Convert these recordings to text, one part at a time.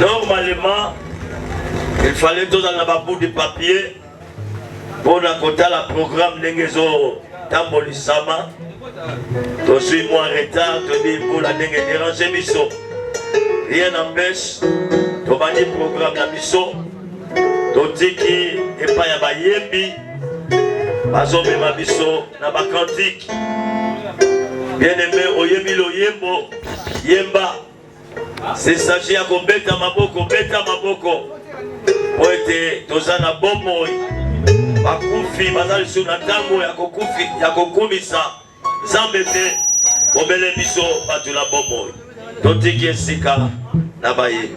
Normalement, il fallait tous en avoir bout de papier pour la programme Nengezo Tambolisama. Je suis moins en retard, je dis pour la Nenge déranger Misso. Rien n'empêche, tu vas dire programme la Misso. Tu dis qu'il n'y a pas de Yembi. Bazombe ma Misso, na ba cantique. Bien aimé, Oyembi lo Yembo, Yemba. C'est s'agit à Beta Maboko. Oete, Tozana Bomoi. Bakufi, Bazal Sunatango, Yakokufi, Yakokumisa. Zambete, Obele Miso, Batula Bomoi. Totiki Sika, Nabaye.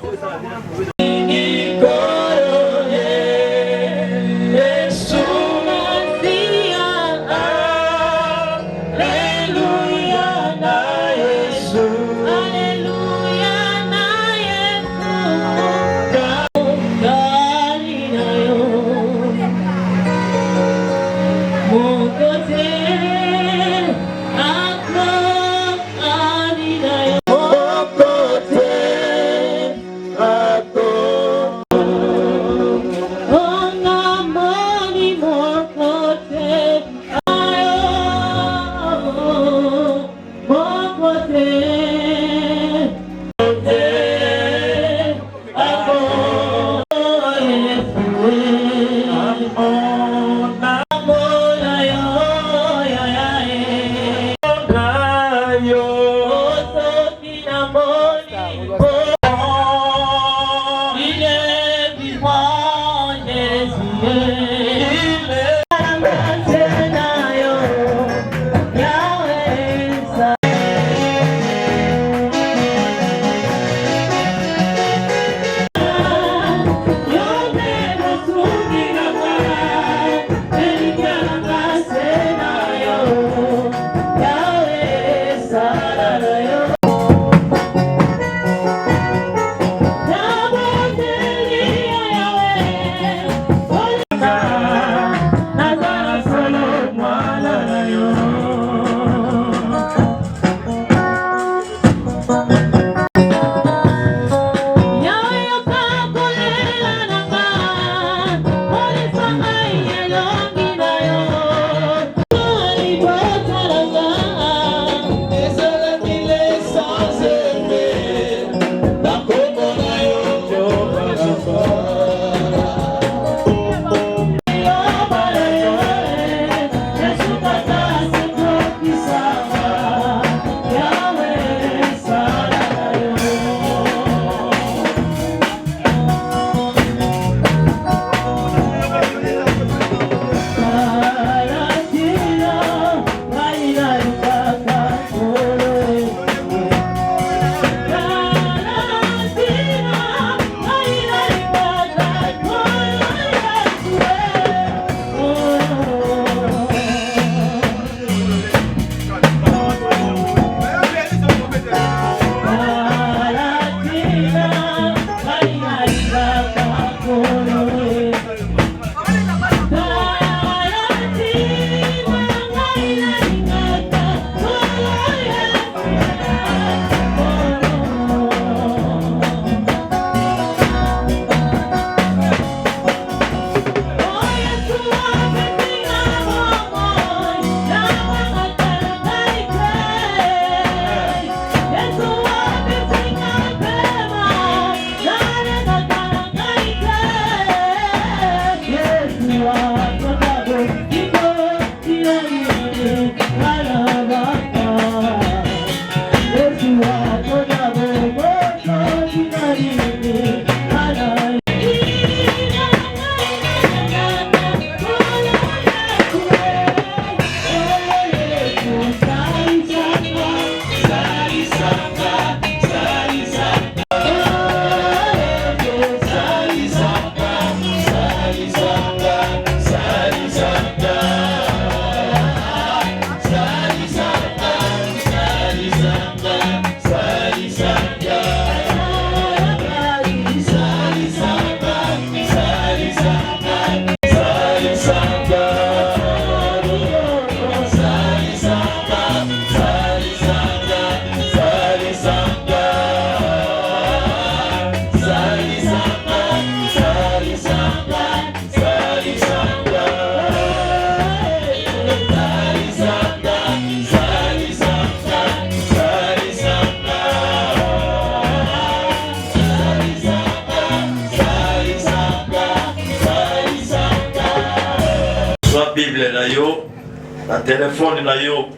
na telefone na yo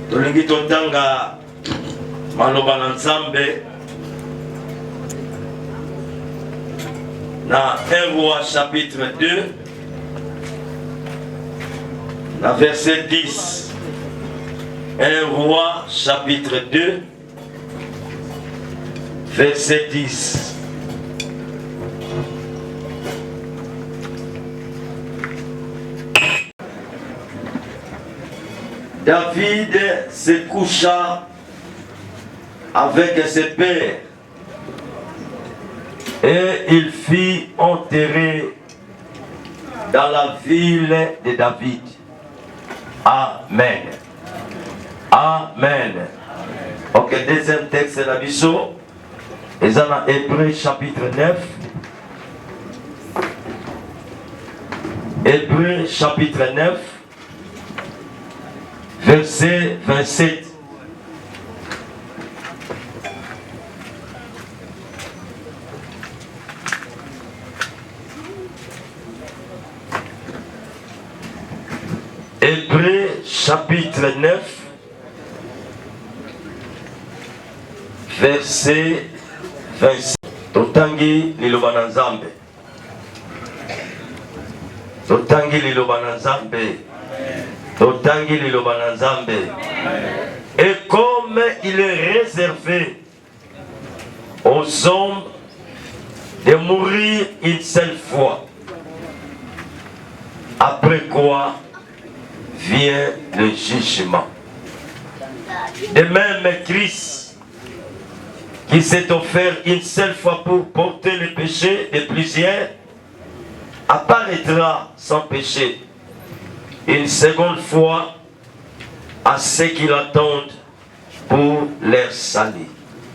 tolingi totanga maloba na Nzambe na 1 Roi chapitre 2 na verset 10. 1 Roi chapitre 2 verset 10. David se coucha avec ses pères et il fut enterré dans la ville de David. Amen. Amen. Ok, deuxième texte de la Bisso. Et ça dans Hébreux chapitre 9. Hébreux chapitre 9. Verset 27. Hébreux chapitre 9, verset 26. Totangi liloba na Nzambe. Totangi liloba na Nzambe. Totangi liloba na Nzambe. Et comme il est réservé aux hommes de mourir une seule fois, après quoi vient le jugement. De même, Christ, qui s'est offert une seule fois pour porter le péché de plusieurs, apparaîtra sans péché une seconde fois à ceux qui l'attendent pour leur salut.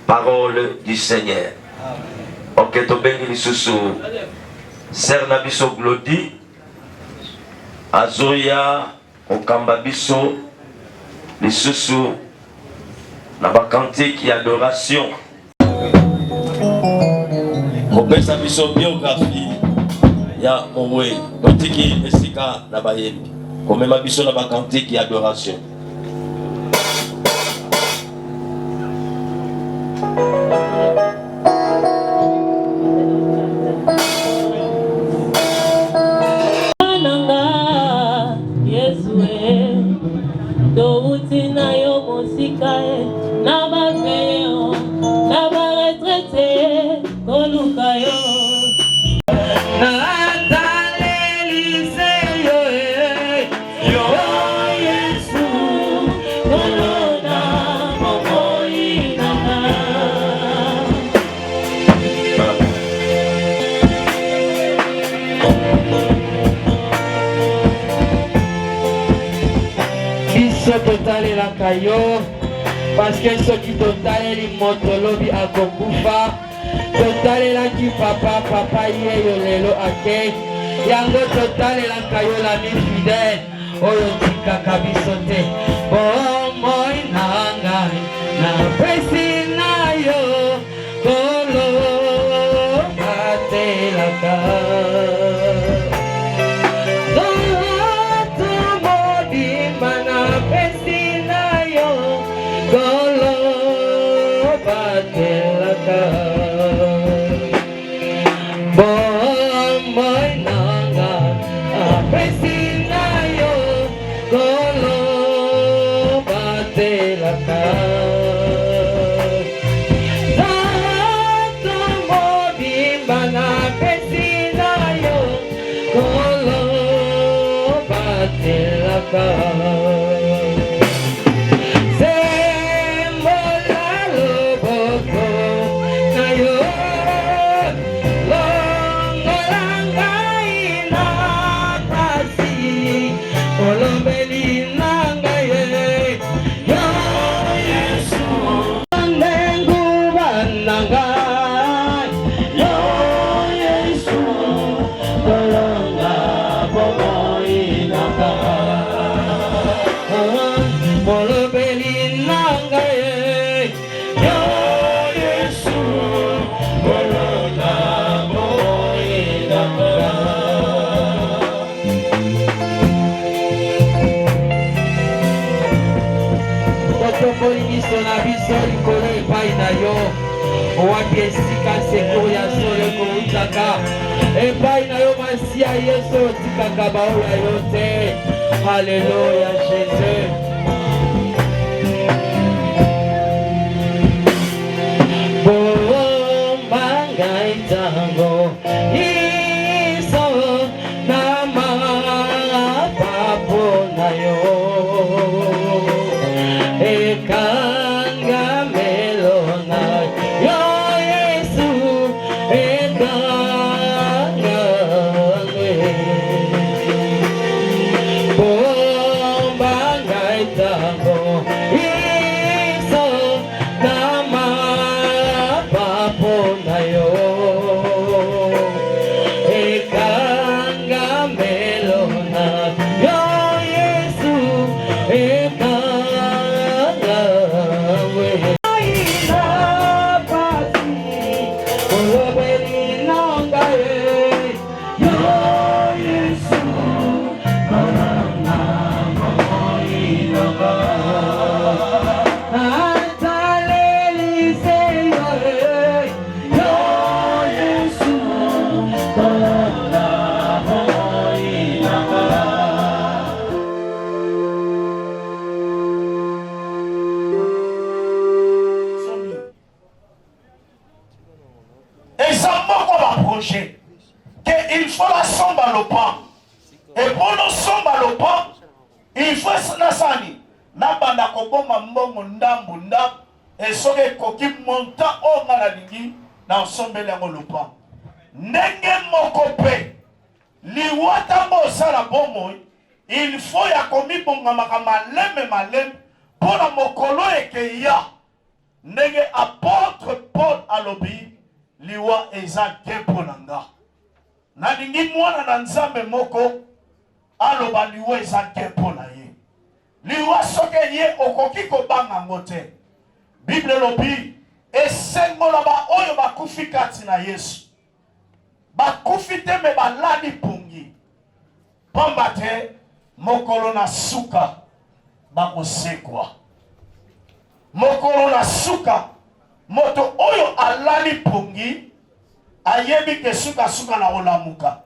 Parole du Seigneur. Ok, to bengi lisusu. Ser na biso glodi. Azoya okamba biso lisusu na bakantique ya adoration. Kopesa biso biographie ya Mowe. Totiki esika na bayembi. Komema biso na bakantique ya adoration. Parce que ceux qui totalent les motolobi à Gokufa, totalent la qui papa yé lelo ake, yango totalent la kayo la mi fidèle, oyotika kabisote, bon moi nanga, na pesi na yo, kolo ate la ka. biso likolo epai na yo wapi esika sekuru ya solo ekoutaka epai na yo masiya yesu otikaka baola yo te. Haleluya Jésus. Bomba ngai tango iso na mapapo na yo ekanga melona yo Yesu ekanga bomba ngai tango iso na mapapo na yo ekanga melona yo Yesu ekanga il faut la somba le pan. Et pour nous somba le pan, il faut nasani. Nabanda koboma mbongo ndambu ndambu. Et soke koki monta o ngalalingi na sombe lengo le pan. Nenge mokope. Liwata mo sala bomo. Il faut ya komi bonga makama malem pour la mokolo eke ya. Nenge apôtre Paul alobi. Liwa eza kepo nanga. Nalingi mwana na nzambe moko aloba liwa eza kepo na ye. Liwa soke ye okoki kobanga ngote. Bible lobi esengola ba oyo bakufi kati na Yesu. Bakufi te me balali pungi. Pamba te mokolo na suka bakosekwa. Mokolo na suka moto oyo alali pungi ayebi ke suka suka na olamuka.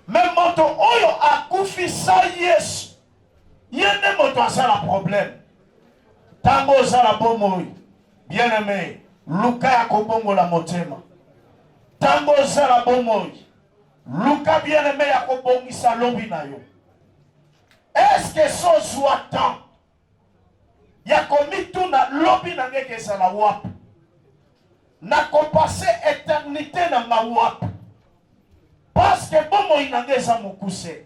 Me moto oyo akufisa Yesu yende moto asala problème. Tango osala bomoi bien aimé luka ya kobongola motema. Tango osala bomoi luka bien aimé ya kobongisa lobi na yo. Est-ce que so zwa temps ya komituna lobi na ngeke esala wapi? Na kopase éternité na nga wapi? Parce que bomo inangeza mukuse.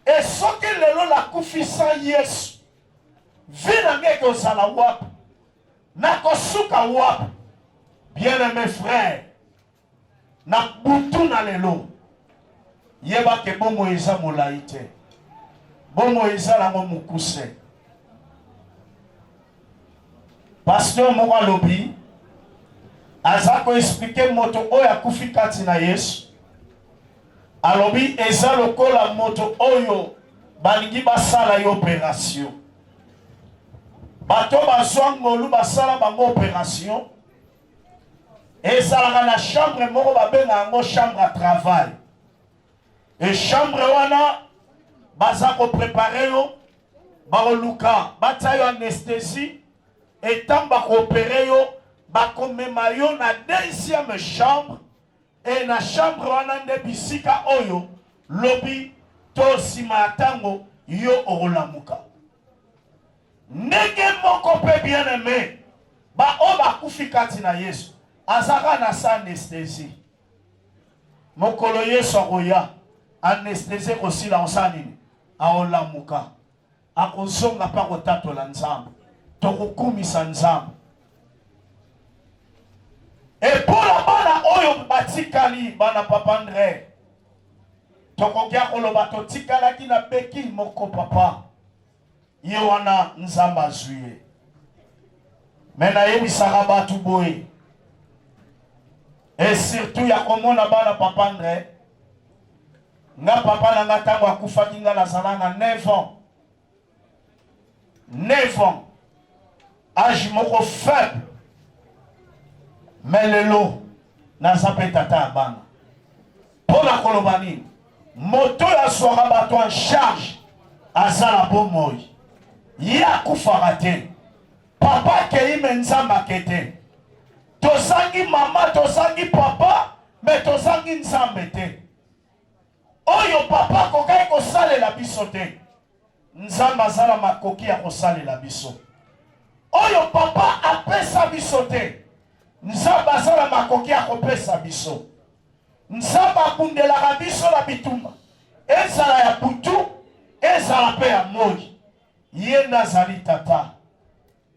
Et soki lelo la kufisa Yesu vina ngeke osala wapi? Na kosuka wapi? Bien-aimé frère, na butu na lelo yeba ke bomo eza molai te. Bomo eza lango mukuse. Pasteur moko lobi azako expliquer moto oyo akufi kati na Yesu. Alobi eza lokola moto oyo balingi basala yo opération. Bato bazwangolu basala bango opération. Ezalaka na chambre moko babenga yango chambre à travail. Et chambre wana bazako préparer yo baoluka batia yo anesthésie et tant bakopérer yo bakomema yo na deuxième chambre. Et na chambre wana nde bisika oyo lobi to sima ya tango yo orolamuka. Ndenge moko pe bien aimé ba o bakufi kati na Yesu azaka na sa anesthésie. Mokolo Yesu akoya anesthésie kosila osanini aolamuka akozonga pa kotatola Nzambe tokokumisa Nzambe. Et pour la bana oyo batikali bana papa André tokokia koloba totikala ki na beki moko papa ye wana Nzambe azwie. Mena yebisaka batu boye. Et surtout ya komona bana papa André nga papa na nga tango akufaki nga nazala na 9 ans. 9 ans. âge moko faible mais lelo naza mpe tata ya bana mpo na koloba nini moto oyo azwaka bato en charge aza na bomoi ye akufaka te papa akei me nzambe ake te tozangi mama tozangi papa me tozangi nzambe te oyo papa akokaki kosalela biso te nzambe aza na makoki ya kosalela biso oyo papa apesa biso te nzambe aza na makoki ya kopesa biso nzambe abundelaka biso na bitumba ezala ya butu ezala mpe ya moi ye nde azali tata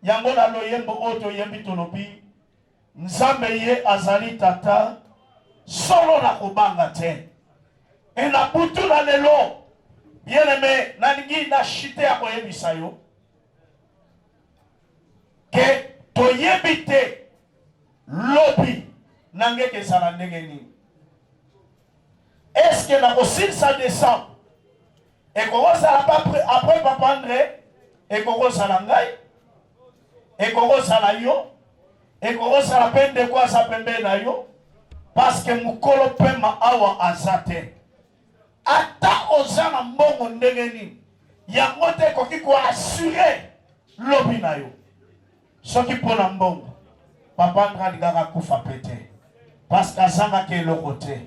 yango na loyembo oyo toyembi tolobi nzambe ye azali tata solo na kobanga te e na butu na lelo bien-aimé nalingi na shite ya koyebisa yo ke toyebi te lobi nangeke ezala ndenge nini eske na kosilisa décembre ekokozala après papa André ekokozala ngai ekokozala yo ekokozala mpe ndeko aza pembe na yo parceke mokolo pema awa aza te ata oza na mbongo ndenge nini yango te ekoki koassure lobi na yo soki mpo na mbongo papa André alingaka kufa pe te parceke azangaki eloko te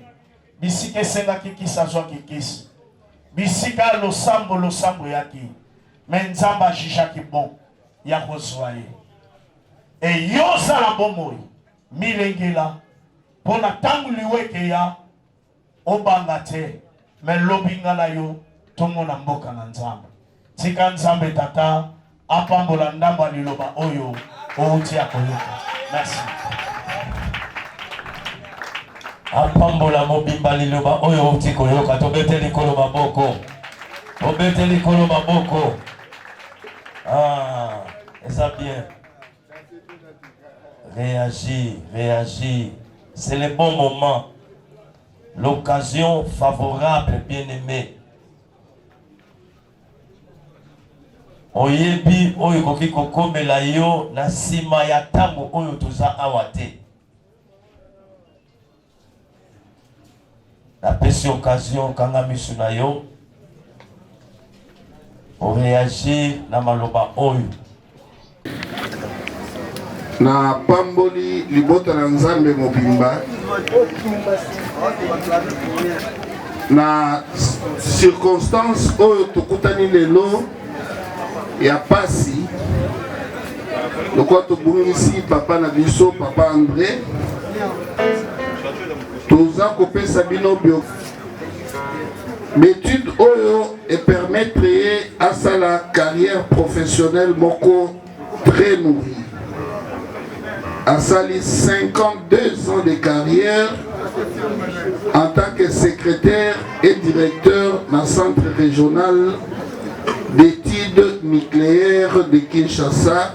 bisika esengaki kisi azwaki kisi bisika losambo yaki me nzambe ajijaki bon ya kozwa ye e yo ozala bomoi milengela mpo na ntango liweke ya obanga te me lobi nga na yo tomona mboka na nzambe tika nzambe tata apambola ndambo ya liloba oyo outi ya koyoka. Merci. apambola mobimba liloba oyo outi koyoka tobete likolo maboko tobete likolo maboko. Ah, ça bien. Réagis. C'est le bon moment. L'occasion favorable, bien-aimé. Oyebi oyo koki kokomela yo na sima ya tango oyo toza awa te. La pesi occasion kanga misu na yo. On réagit na maloba oyo. Na pamboli libota na nzambe mobimba na circonstance oyo tokutani lelo ya pasi lokwa tobungisi papa na biso papa André toza kopesa bino bio l'étude oyo et permettre à ça la carrière professionnelle moko très nourrie. À Sali 52 ans de carrière en tant que secrétaire et directeur dans le centre régional d'études nucléaires de Kinshasa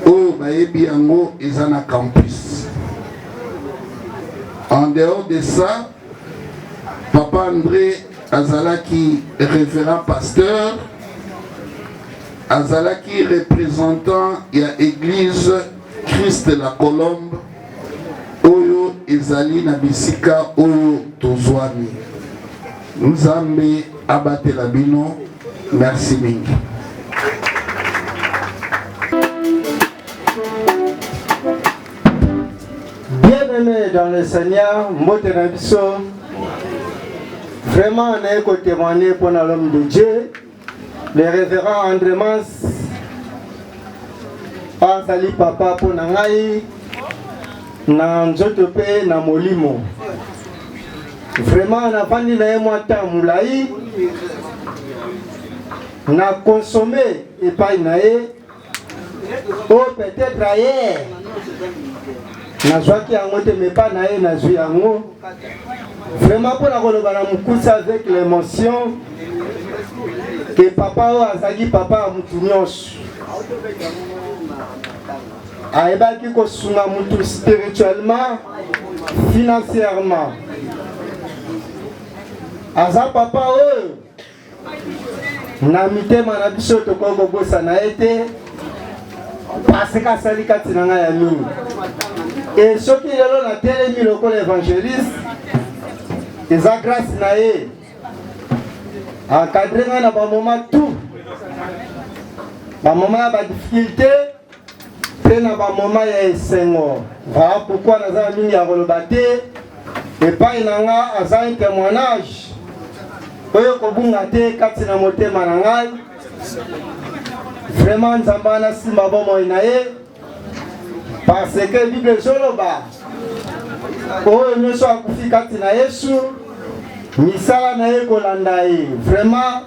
au Baebiango et Zana Campus. En dehors de ça, Papa André Azalaki révérend pasteur, Azalaki représentant de l'église Christ de la Colombe, Oyo Ezali Nabisika Oyo Tozwani. Nzambe Abate Labino, merci mingi. Bienvenue dans le Seigneur, Motenabiso. Vraiment, on a témoigné pour l'homme de Dieu, le révérend André Mans, Azali Papa pour Nangaï, Nanzotope, Namolimo. Vraiment, on a vendu la moitié moulaï, on a consommé et pas naé, oh peut-être ailleurs. Nazwaki yango te mais pas naé nazwi yango. Vraiment pour la koloba na mukusa avec l'émotion que papa o azaki papa mutu nyonso. Aebaki kosunga mutu spirituellement, financièrement. Aza papa o na mitema na biso tokoki kobosa na ye te parce que asali kati na ngai ya mingi. Et soki lelo na telemi lokola évangéliste, eza grâce na ye encadré ngai na bamoment tout, bamoment ya badifficulté mpe na bamoment ya esengo. Voilà pourquoi naza mingi ya koloba te. Epai na nga aza un témoignage oyo kobunga te kati na motema na ngai. Vraiment nzambe anasimba bomoi na ye, parce que Bible ezoloba oyo nyonso akufi kati na Yesu misala na ye kolanda ye. Vraiment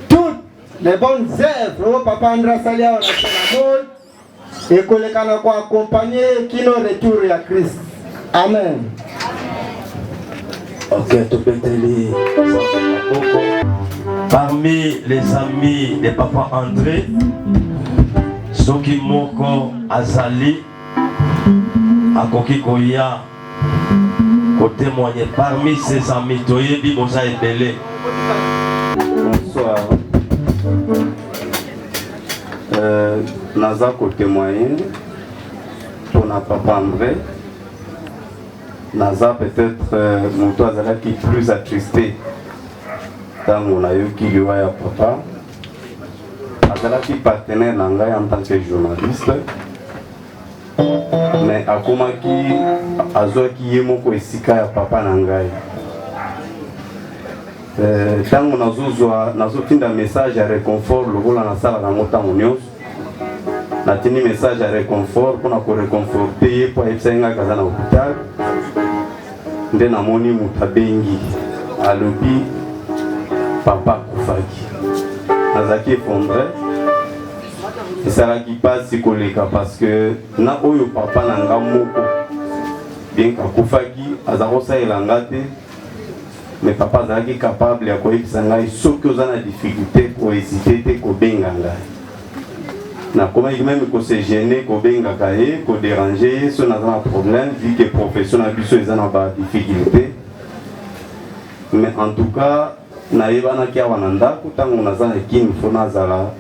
toutes les bonnes œuvres oyo papa André asali awa na Sénamol ekolekana koaccompagner kino retour ya Christ. Amen. Ok, tout pételi. Parmi les amis de papa André, Soki Moko Azali, Akoki Koya, ko témoigner parmi ses amis, Toyebi Bosa et Belé. Bonsoir. Naza ko témoigner pour na papa André. Naza peut-être mon toit qui plus attristé dans mon aïeux qui lui a papa. Azala qui partenaire nangai en tant que journaliste. Mais akoma qui azo qui yemo ko esika ya papa nangai. Tango nazo tinda message à réconfort le vola na sala na mota munyo. Na tini message à réconfort pour na ko réconforter pour esenga kaza na hôpital. Nde na moni mutabengi alobi papa kufaki nazaki effondré esalaki pasi koleka parce que na oyo papa na nga moko bien kakufaki aza kosalela nga te, mais papa azalaki capable ya koyebisa ngai soki oza na difficulté kohésite te kobenga ngai. Nakomaki même kose gêner kobengaka ye kodéranger ye so naza na problème vu que profession na biso eza na ba difficulté. Mais en tout cas nayebanaki awa na ndako ntango naza na kini fo nazala,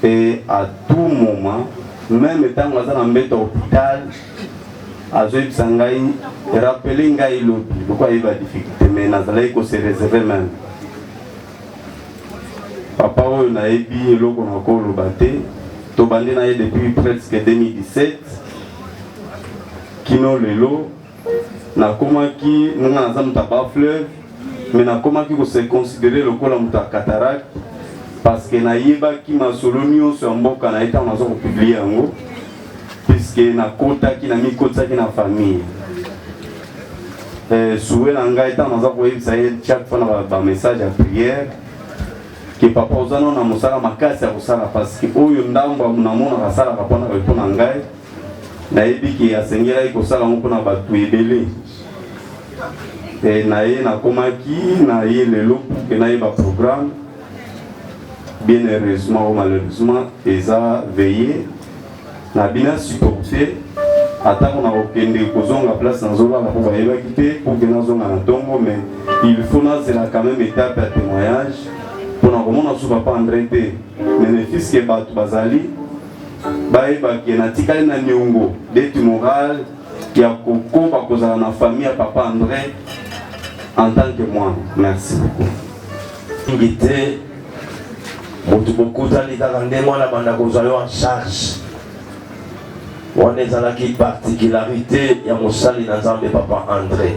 et à tout moment même ntango aza na mbeta hôpital azoyebisa ngai rappele ngai lobi loko ayeba difficulté, mais nazalaki kose réserve même. Papa oyo nayebi eloko na koloba te, tobandi na ye depuis presque 2017 kino lelo nakomaki nga naza moto ba fleuve, mais nakomaki ko se considérer lokola moto ya cataracte parce que nayebaki masolo nyonso ya mboka na eta nazo kopublier yango, puisque nakotaki na mikotisaki na famille. Souhait na ngai eta naza koyebisa ye chaque fois na ba message ya prière que papa ozano na mosala makasi ya kosala, parce que oyo ndambo namona asalaka mpona ngai nayebi ke asengelaki kosala ngo mpona bato ebele. Na ye nakomaki na ye lelo ke nayeba programme, bien heureusement ou malheureusement eza veillé na bina supporté atako na kokende kozonga place nazolala mpo bayebaki te pour ke nazonga na ntongo, mais il faut nazela quand même étape ya témoignage pour na komona su papa André te, mais fils ke bato bazali bayebaki natikali na niongo deti moral ya kokoba kozala na famille ya papa André en tant que moi. Merci beaucoup. Ngité motu bokutali kaka nde mwana banda kozwa yo en charge wana ezalaki particularité ya mosali na Nzambe papa André.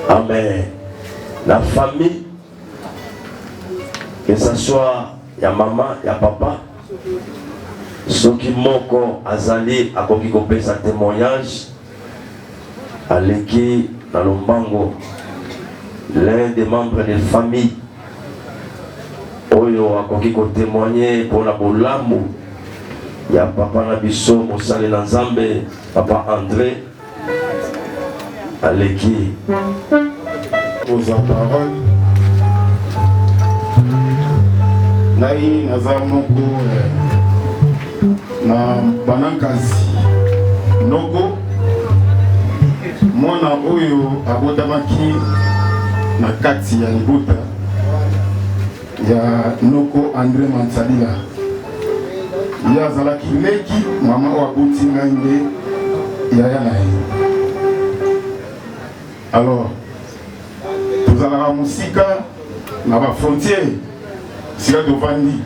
Amen. La famille, que ce soit ya maman ya papa, soki moko azali akoki kopesa témoignage aleki na lombango l'un des membres de la famille oyo akoki ko témoigner pour la bolamu ya papa na biso mosali na Nzambe papa André aleki aux paroles nai naza moko na banankazi noko mwana oyo abotamaki na kati ya libota ya Noko André Mansalila ye azalaki leki mama oyo aboti ngai nde yaya na ye. Alors tozalaka mosika na bafrontiere sika tovandi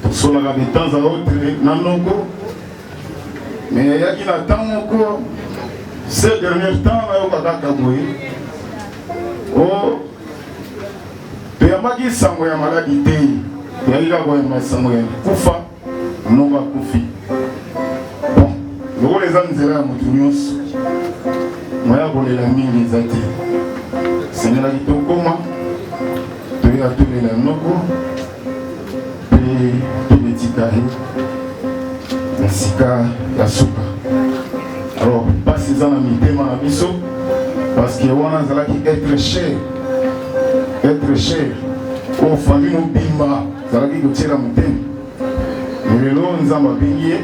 tosolaka de temps à autre na noko, mais yayaki na temps moko ces derniers temps nayokaka kaka boye o toyambaki sango ya maladi te, toyaki kaka koyamba sango ya kufa noko akufi. Bon lokola eza nzela ya motu nyonso moya kolela mingi eza te, sengelaki tokoma toya tolela noko mpe tobetika ye na sika ya suka. Alors pasi eza na mitema na biso parce que wana azalaki être cher oyo fami mobimba azalaki kotiela motema. lelo nzambe abengi ye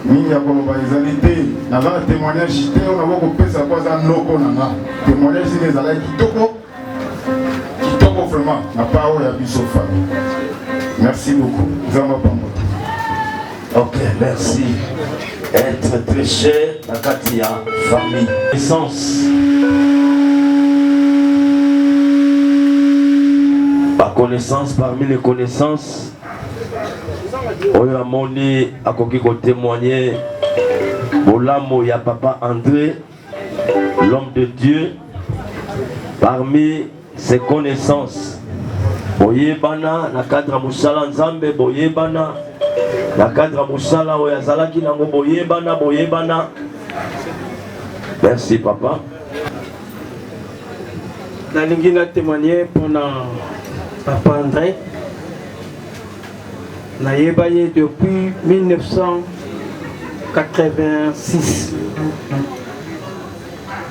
mingi ya koloba ezali te, naza na témoignage te oyo nabo kopesa po aza noko na nga. Témoignage zini ezalaki kitoko vraiment na part oyo ya biso famille. Merci beaucoup, nzambe apambola. Ok, merci. Être très cher na kati ya famille. Essence. La connaissance parmi les connaissances. Oyo amoni akoki ko témoigner bolamo ya papa André, l'homme de Dieu, parmi ses connaissances. Boyebana na cadre musala nzambe, boyebana na cadre musala oyo azalaki nango, boyebana. Merci papa. Nalingi na témoigner pour papa André. Nayebaye depuis 1986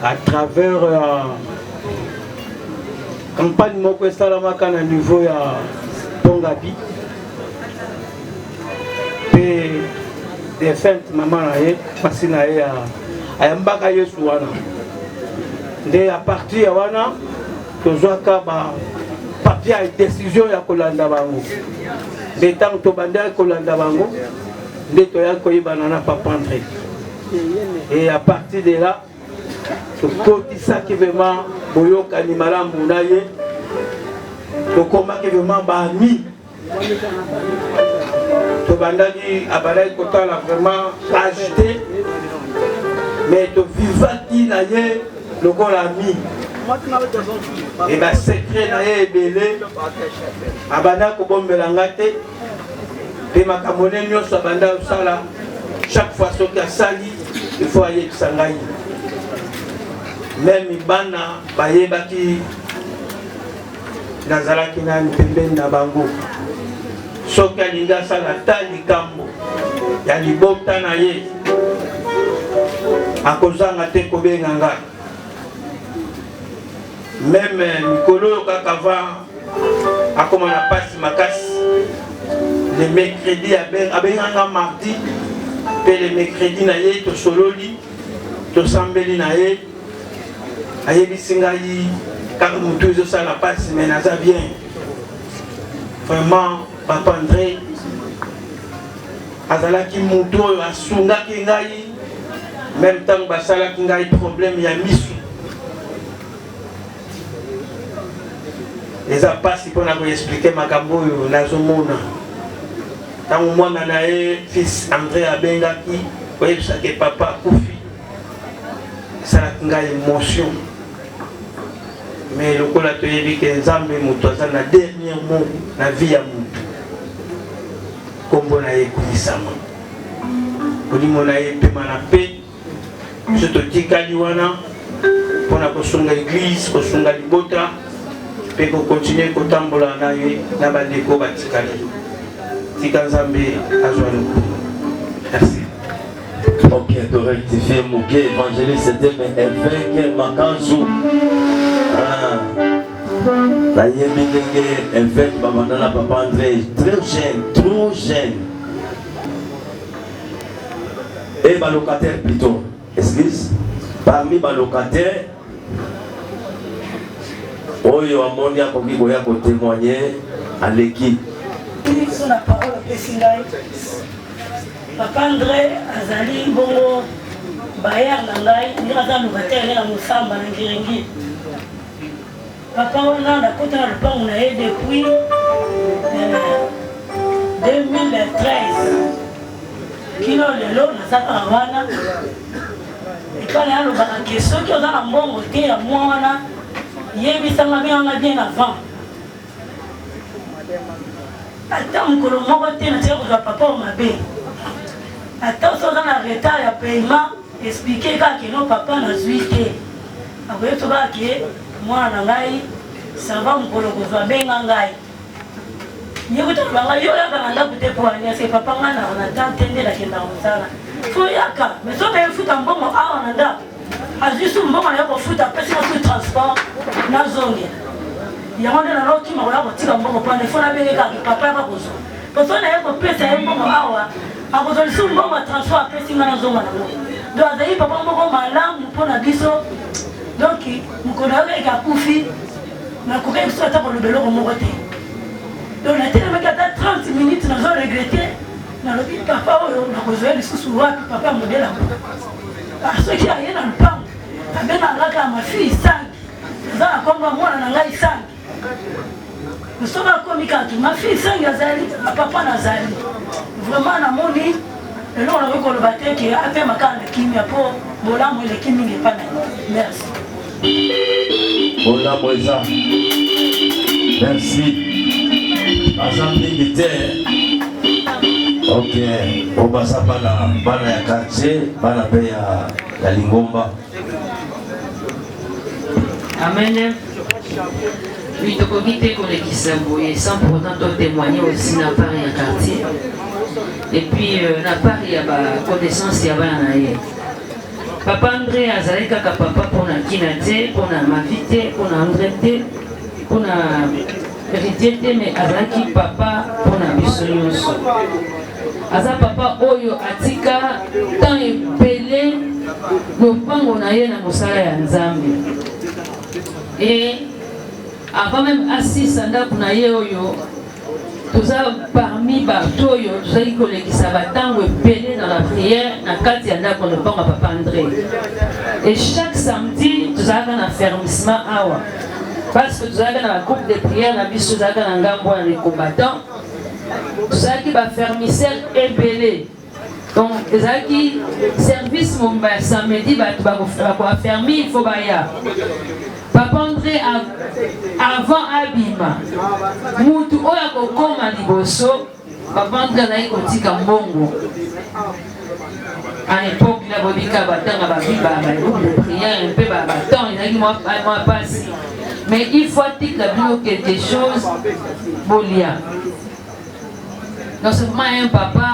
à travers campagne moko esalamaka na niveau ya Tongabi pe defense mama na ye pasi na ye ayambaka Yesu wana nde a partir ya wana tozwaka ba papier ya décision ya kolanda bango. De temps to banda kolanda bango nde toya koyebana na papa André. Et à partir de là to kotisa ki vraiment boyoka ni malamu na ye to koma ki vraiment ba ami to bandaki abalai kotala vraiment agité mais to vivaki na ye lokola ami. Et bien secret na ye ebele abanda kobombela nga te pe makamone nyonso abanda osala chaque fois soki asali il faut ayebisa ngai. Même bana bayebaki nazalaki nani pembeni na bango soki alingi asala ta likambo ya libota na ye akozanga te kobenga ngai. Même Nicolo Kakava a commencé à passer ma casse. Les mercredis à un mardi, puis les mercredis naïe, to sololi, to sambeli naïe, aïe bisingaï, car nous tous ça la passe, mais ça vient. Vraiment, papa André, azalaki muto asunga kingaï, même temps basala kingaï problème ya misu. Les apasses pour nous expliquer ma cambo na zomona. Tant moi nanae fils André abengaki, voyez ça que papa kufi. Ça nga émotion. Mais le kola to yebi que nzambe muto za na dernier mot na vie ya muto. Kombo na ye kumisama. Kodi mona ye pe mana pe. Je te dis kaliwana pour na kosunga église, kosunga libota. Pe ko continuer ko tambola na ye na bandeko batikali tika nzambe azwalo. Merci. Ok, de rectifier Mouké évangéliste c'était mais évêque Makanzu. La yemindenge évêque babandana papa André très jeune, trop jeune. Et balocataire plutôt. Excuse. Parmi balocataires oyo amoni akoki koya kotémoigner à l'équipe Puis sur la parole de Singaï. Papa André Azali Bongo Bayer Nangai, Niraza Louvater, Nira Moussamba, Nangiringi. Papa Wana, la côte à l'Europe, on a eu depuis 2013. Kilo Lelo, Naza Parawana. Et quand il y a le question qui est dans la bombe, il y a moi, il y a bien avant. Attends, mon colombo, tu as papa ou ma belle. Attends, ça dans la retard, il y a paiement, expliquer que non, papa n'a suivi. Après, tu vas que moi, ça va me colombo, bien engager. Il y a des gens qui ont été pour aller, c'est papa, on a entendu la question. Faut y aller, mais si on a un foot en bon, on a juste un bon, on a un foot à passer sur le transport, dans la zone. Il y a un autre qui m'a dit qu'on va il faut la bénéfice papa va besoin. Parce qu'on a un peu de un bon à cause de ce bon transport à passer dans la zone. Donc, il papa m'a malade, pour la biso. Donc, nous connaissons avec un koufi, mais qu'on a soit pour le vélo au Moroté. Donc, on a tellement 30 minutes, nous avons regretté. Nous avons dit papa, on a besoin de sous-souvoir, papa modèle. Parce qu'il y a rien dans le pan. Avec ma fille 5. Nous avons comme moi, on a 5. Nous sommes comme ma fille 5 Azali, ma papa Nazali. Vraiment, on a moni. Et là, on a vu qu'on le battait qui a fait ma canne de Kimi pour Bola, moi, le Kimi n'est pas là. Merci. Bola, Moïsa. Merci. Assemblée de terre. Ok. On va s'appeler la bana ya quartier, bana pe ya Lingomba. Amen. Oui, donc on dit qu'on est qui s'embrouille sans pour autant témoigner aussi dans Paris un quartier. Et puis dans Paris il y a connaissance il y a Papa André Azali kaka papa pour la kinate, pour la mavité, pour la André, pour la vérité, mais Azali papa pour la bisonyos. Aza papa oyo atika tant epelé lopango na ye na mosala ya Nzambe. Et avant même assis sanda kuna ye oyo toza parmi bato oyo tozali kolekisa batango epele dans la prière na kati ya ndako lopango ya papa André. Et chaque samedi tozalaka na fermissement awa parce que tozalaka na groupe de prière na biso tozalaka na ngambo ya les combattants tozalaki bafermisseur ebele. Donc ezalaki service momba samedi bato bakoafermi il faut baya. Papa André avant Abima, Moutou oya kokoma liboso, Papa André azali kotika mbongo. À l'époque, il a bobika batanga babiba, de prière, un peu baton, il a dit moi passe. Mais il faut dire quelque chose, Bolia. Donc c'est vraiment un papa,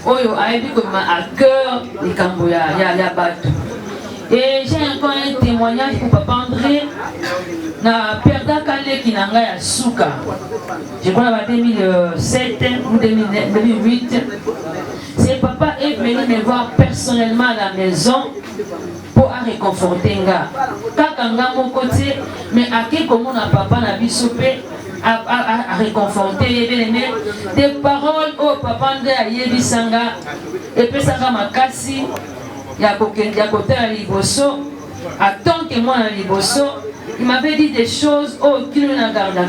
oyo a dit comme à cœur, les Camboya, il y a bateau. Et j'ai encore un témoignage pour Papa André. Na perda kale kinanga ya Souka. Je crois en 2007 ou 2008. C'est papa est venu me voir personnellement à la maison pour réconforter nga. Kakanga mon côté, mais à qui comme on a papa na bisopé à réconforter des paroles au papa André a yebisanga et puis ça va makasi. Il y a côté à Liboso, à tant que moi à Liboso, il m'avait dit des choses qui nous ont gardé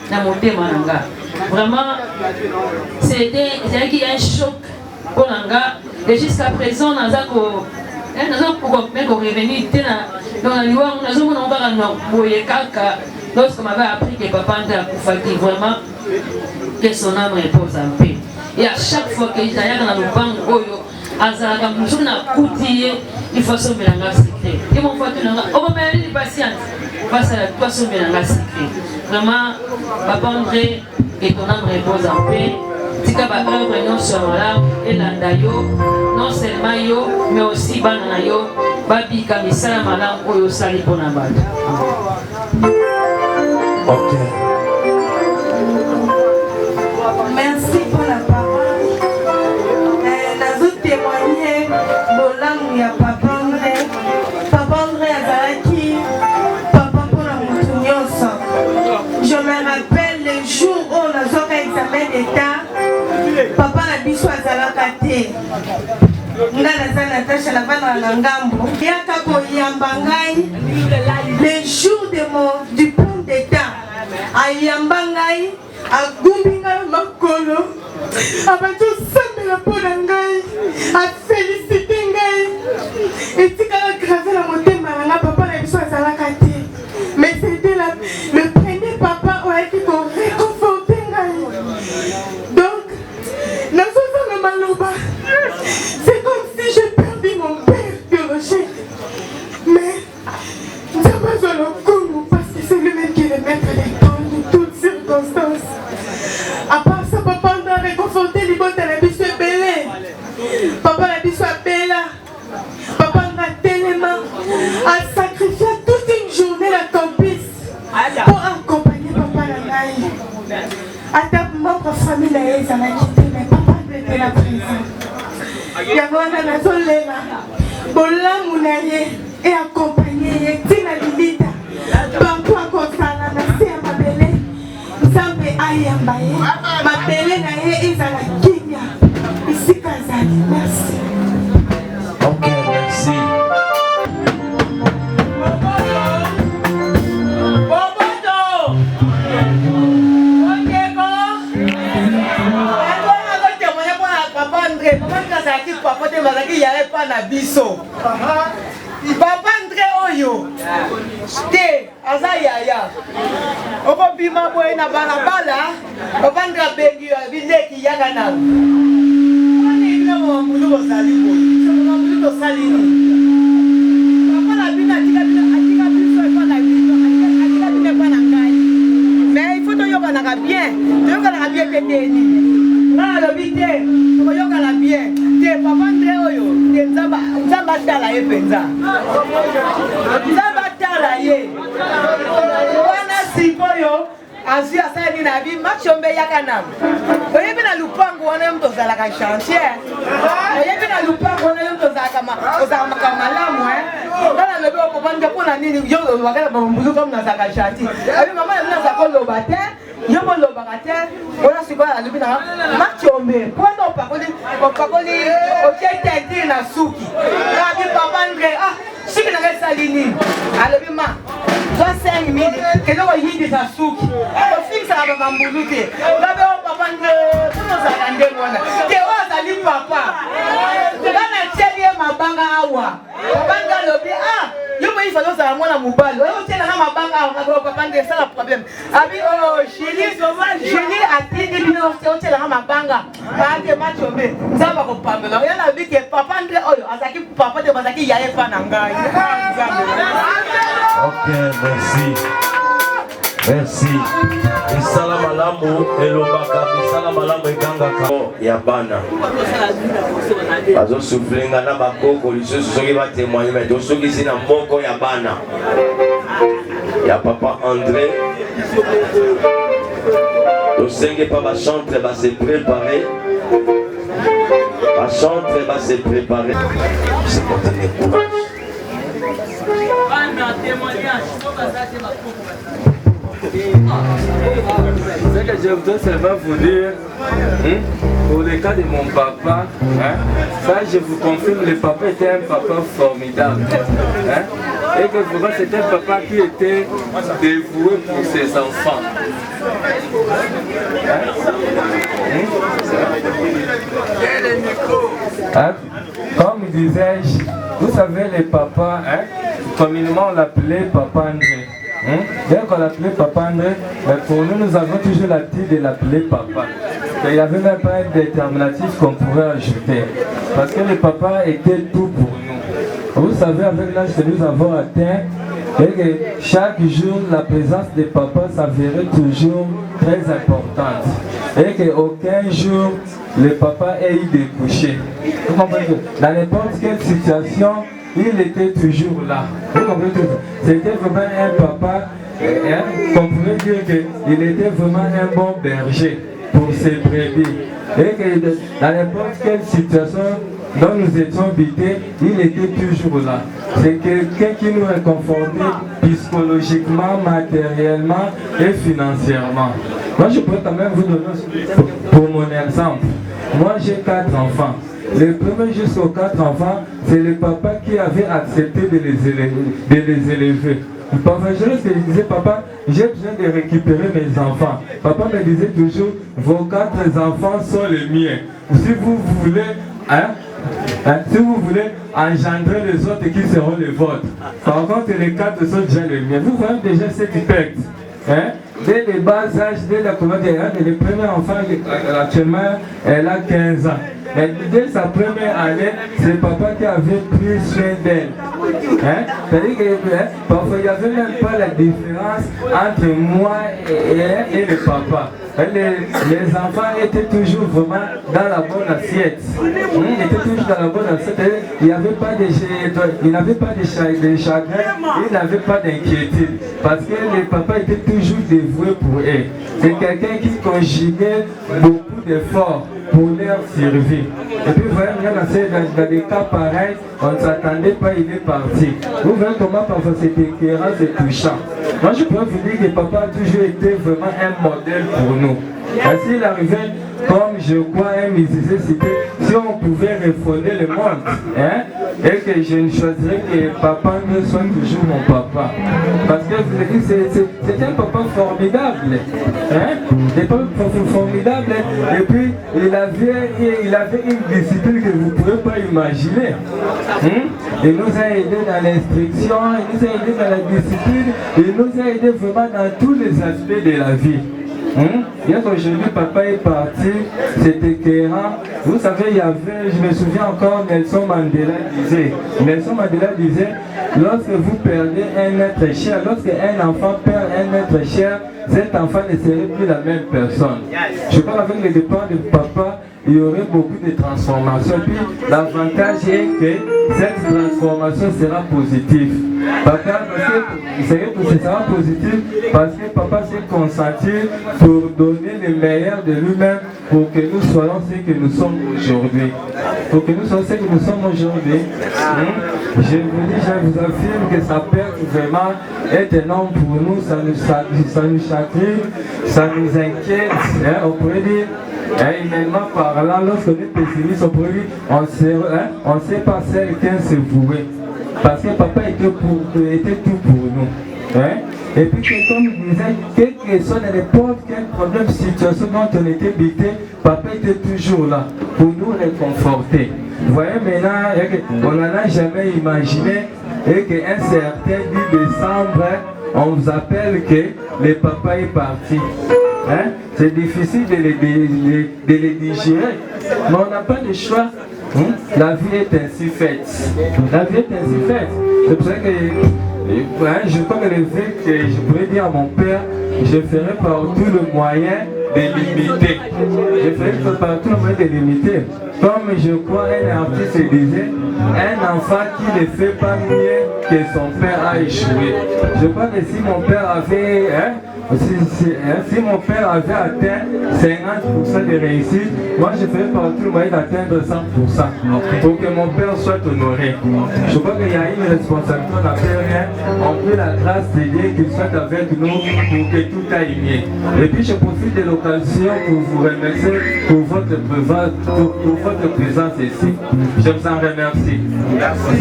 dans mon thème. Vraiment, c'était un choc pour Nanga. Et jusqu'à présent, nous avons revenu dans la loi, nous avons lorsqu'on m'avait appris que Papa André a Koufaki, vraiment, que son âme repose en paix. Et à chaque fois que j'allais dans le banc, azalaka musu na kuti il faut sommer la secret et mon frère tu n'as on va mettre patience face à la toi sommer la secret vraiment Papa André et ton âme repose en paix tika ba œuvre non seulement là et landayo non seulement yo mais aussi bana yo babi kamisala malam oyo sali pona bato. OK. Merci pour la parole. Témoigner Bolang ya Papa André. Papa André Azalaki, Papa pour la Moutounyos. Je me rappelle le jour où on a fait examen te. Nga naza Natasha na bana na ngambo. Yaka koyamba ngai le jour du pont d'état. Ayamba ngai, agumbi ngai makolo. Abato sambela pona ngai, a félicité ngai. Et tikala gravé la motema na papa na biso azalaka te. Mais c'était le premier papa qui m'a réconforté ngai. Donc, nazoza na maloba. C'est comme si j'ai perdu mon père biologique. Mais Nzambazo Lokomo, parce que c'est lui-même qui est le maître des temps, de toutes circonstances. À part ça, papa doit réconforter les bottes à la biche belé. Papa la biche bella. Papa m'a tellement a sacrifié toute une journée la campus pour accompagner papa la naï. À ta propre famille, elle a quitté, mais papa était là présent. Yavana na zolela, bola munaye et accompagné Tina Lilita. Papa kosala na se ya mabele, Nzambe ayambaye, mabele na ye ezala kinya. Ici Kazali, merci. Ok, merci. Papa te mazaki ya pas na biso. Papa André oyo. Te aza yaya. Oko bima boy na balabala. Papa André bengi ya bileki yaka na. Ani ina mo mbulu ko sali boy. Mo mbulu to sali ni. Papa la bina atika biso e pa na biso. Atika bina pa na ngai. Mais il faut to yoka na bien. To yoka na bien peteni. Na lo bite. To yoka na bien. Papa André oyo, Nzamba tala ye penza. Nzamba tala ye. Wana sikoyo, azi asani na bi machombe yakana. Oyebi na lupango wana mto zala ka chantier. Oyebi na lupango wana mto zala kama malamu Dala lebe o papa André pona nini yo wakala mbulu kama na zaka chantier. Abi mama na zaka loba te. Yo mo loba ka te. Ona sikoya alubi na machombe. Pono pakoli o na suki. Rabi papa André siki na salini. Alobi ma. 5 minutes que l'on yidi sa suki. O fixe la bambulu te. Rabi o papa André pono za kande mwana. Te o zali papa. Dana chelie mabanga awa. Papa André alobi yo mo ifalo za mwana mobali. O tena na mabanga awa ko papa André ça la problème. Abi Julie a dit bino o tena na mabanga. Ba ande machombe. Nzamba ko pambela. Yana bi ke papa André oyo azaki papa de bazaki yaye pa na ngai. Ok, merci. Merci. Isala malamu elobaka isala malamu eganga kao ya bana. Bazo soufflenga na bakoko lisusu soki ba témoigner mais to soki sina moko ya bana. Ya papa André. To senge pa ba chantre ba se préparer. Ba chantre ba se préparer. C'est pour donner courage. Ce que je voudrais seulement vous dire, pour le cas de mon papa, ça je vous confirme, le papa était un papa formidable. Et que vraiment c'était un papa qui était dévoué pour ses enfants. Comme disais-je, vous savez les papas, communément on l'appelait Papa André. Dès qu'on l'appelait Papa André, mais pour nous, nous avons toujours l'habitude de l'appeler Papa. Et il n'y avait même pas un déterminatif qu'on pourrait ajouter. Parce que le papa était tout pour nous. Vous savez, avec l'âge que nous avons atteint, et que chaque jour, la présence des papas s'avérait toujours très importante. Et qu'aucun jour, le papa ait eu des couchers. Vous comprenez que dans n'importe quelle situation, il était toujours là. Vous comprenez que c'était vraiment un papa, on pourrait dire qu'il était vraiment un bon berger pour ses brebis. Et que dans n'importe quelle situation dont nous étions habités, il était toujours là. C'est quelqu'un qui nous réconfortait psychologiquement, matériellement et financièrement. Moi, je peux quand même vous donner pour mon exemple. Moi, j'ai 4 enfants. les premiers jusqu'aux 4 enfants, c'est le papa qui avait accepté de les élever. Parfois, je disais, papa, j'ai besoin de récupérer mes enfants. Papa me disait toujours, vos 4 enfants sont les miens. Si vous voulez, si vous voulez engendrer les autres qui seront les vôtres. Par contre, les 4 sont déjà les miens. Vous voyez déjà cet pacte. Dès le bas âge, dès la première, le premier enfant, actuellement, elle a 15 ans. Et dès sa première année, c'est papa qui avait pris soin d'elle. C'est-à-dire que parfois, il n'y avait même pas la différence entre moi et le papa. Les enfants étaient toujours vraiment dans la bonne assiette. Ils étaient toujours dans la bonne assiette. Il n'y avait pas de chagrin, il n'avait pas d'inquiétude. Parce que les papas étaient toujours dévoués pour eux. C'est quelqu'un qui conjuguait beaucoup d'efforts pour leur survie. Et puis vous voyez, dans des cas pareils, on ne s'attendait pas, il est parti. Vous voyez comment parfois c'est éclairant, c'est touchant. Moi je peux vous dire que papa a toujours été vraiment un modèle pour nous. Parce qu'il arrivait, comme je crois un musicien cité, si on pouvait refonder le monde, et que je ne choisirais que papa ne soit toujours mon papa. Parce que vous avez dit, c'est un papa formidable. Des papas formidables. Et puis, il avait une discipline que vous ne pouvez pas imaginer. Il nous a aidés dans l'instruction, il nous a aidés dans la discipline, il nous a aidés vraiment dans tous les aspects de la vie. Bien qu'aujourd'hui papa est parti, c'était éclairant. Vous savez, il y avait, je me souviens encore, Nelson Mandela disait, lorsque vous perdez un être cher, lorsque un enfant perd un être cher, cet enfant ne serait plus la même personne. Je parle avec le départ de papa, il y aurait beaucoup de transformations. Puis l'avantage est que cette transformation sera positive. Papa, ce sera positif parce que papa s'est consenti pour donner le meilleur de lui-même pour que nous soyons ce que nous sommes aujourd'hui. Pour que nous soyons ce que nous sommes aujourd'hui. Je vous dis, je vous affirme que sa perte vraiment est énorme pour nous, ça nous chatrie, ça nous inquiète. On pourrait dire, humainement parlant, lorsqu'on est pessimiste, on pourrait dire, on ne sait pas quelqu'un se vouer. Parce que papa était tout pour nous. Et puis, comme je disais, quel que soit n'importe quel problème, situation dont on était bité, papa était toujours là pour nous réconforter. Vous voyez maintenant, on n'en a jamais imaginé et qu'un certain 10 décembre, on vous appelle que le papa est parti. C'est difficile de les digérer, mais on n'a pas de choix. La vie est ainsi faite. La vie est ainsi faite. C'est pour ça que je crois que le fait que je pourrais dire à mon père, je ferai par tout le moyen de limiter. Je ferai par tout le moyen de limiter. Comme je crois un artiste disait, un enfant qui ne fait pas mieux que son père a échoué. Je crois que si mon père avait si mon père avait atteint 50% de réussite, moi je ferais par tout le moyen d'atteindre 100% pour que mon père soit honoré. Je crois qu'il y a une responsabilité, on n'a fait rien, on prie la grâce de Dieu qu'il soit avec nous pour que tout aille bien. Et puis je profite de l'occasion pour vous remercier pour votre présence ici. Je vous en remercie. Merci.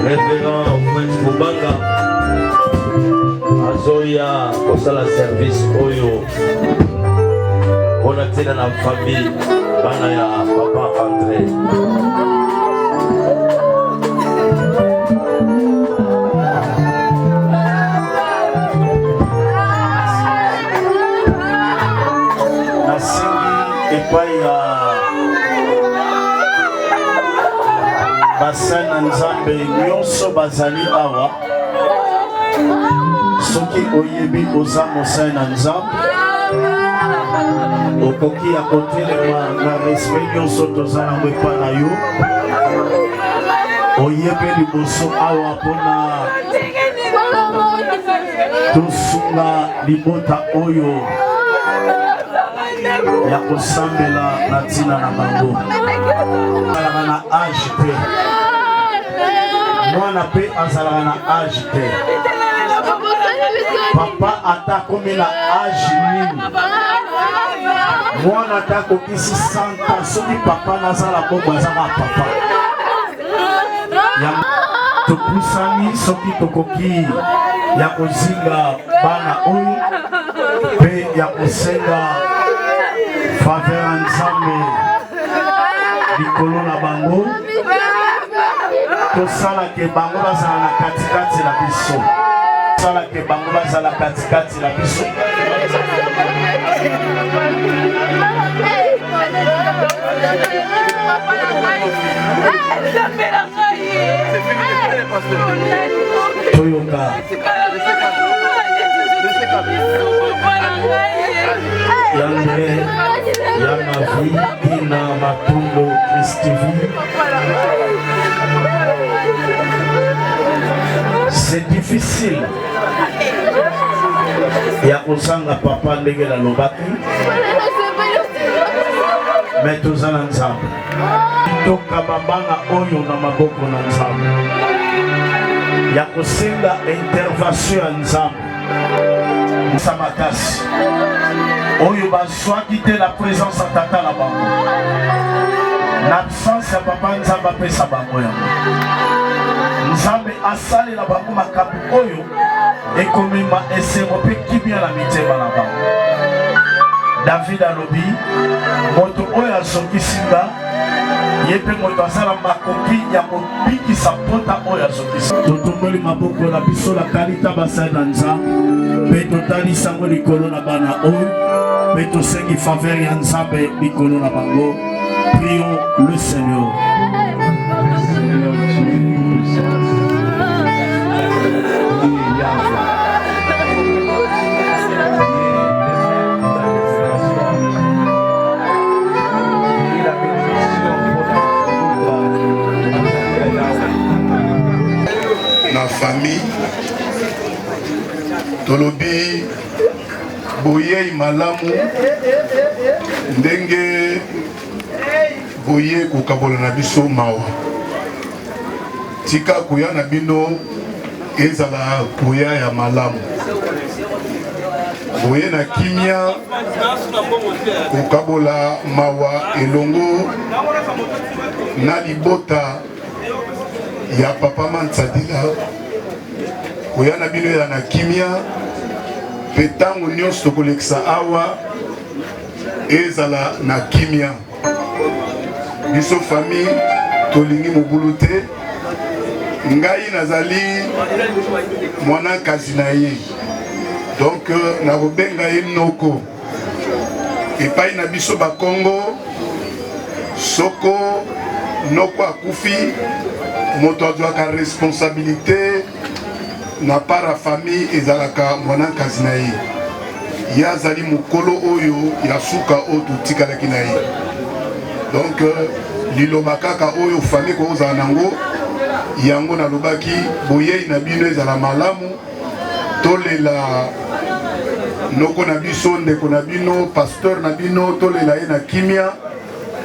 Révérend Fouet Boubanga Azoya Osala service oyo on a tena na famille bana ya papa André. epai ya basali na nzambe nyonso bazali awa soki oyebi oza mosali na nzambe okoki ya kotelema na respect nyonso toza nango epai na yo oyebi liboso awa mpona tosunga libota oyo ya kosambela na ntina na bango azalaka na age te mwana mpe azalaka na age te papa ata akomi na age nini mwana ata akokisi 100 ans soki papa nazala bongo azaka papa topusani soki tokoki ya kozinga bana oyo mpe ya kosenga faveur ya nzambe likolo na bango tosalake bango bazala na katikati na biso tosalake bango bazala katikati na biso toyoka Yandre, Yamavi, Ina Matumbo, Christivi. C'est difficile. Ya kozanga papa ndenge na lobaki. Mais tozala nzambe. Toka babanga oyo na maboko na nzambe. Ya kosenga intervention ya nzambe. Samakasi. Oyo bazwaki te la présence ya tata na bango. L'absence ya papa nzambe apesa bango yango. Nzambe asalela bango makambo oyo ekomema esengo mpe kimia na mitema na bango. David alobi moto oyo azokisi nga ye mpe moto asala makoki ya kobikisa pota oyo azokisi. Totomboli maboko na biso la kalita basali na nzambe mpe totali sango likolo na bana oyo mpe tosengi faveur ya nzambe likolo na bango. Prions le Seigneur. Na famille tolobi boye malamu ndenge boye kokabola na biso mawa tika koya na bino ezala koya ya malamu boye na kimia kokabola mawa elongo na libota ya papa Mantsadila koya na bino ya na kimia petango nyonso kolekisa awa ezala na kimia biso famille tolingi mobulu te ngai nazali mwana kasi na ye donc nakobenga ye noko epai na biso bakongo soko noko akufi moto azwaka responsabilité na para famille ezalaka mwana kasi na ye ye azali mokolo oyo ya suka oyo totikalaki na ye donc liloba kaka oyo famille kozala nango yango nalobaki boyei na bino ezala malamu tolela noko na biso ndeko na bino pasteur na bino tolela ye na kimia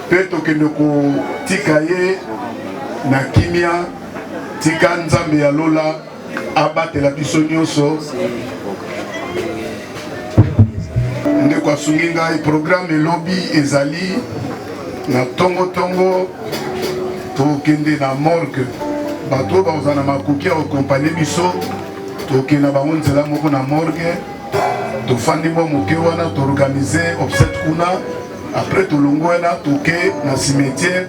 mpe tokende kotika ye na kimia tika nzambe ya lola abatela biso nyonso ndeko asungi ngai programme elobi ezali na tongo tokende na morgue bato bazala na makoki ya kokompane biso tokende na bango nzela moko na morgue tofandi mwa moke wana toorganize obsèque kuna après tolongwana toke na cimetière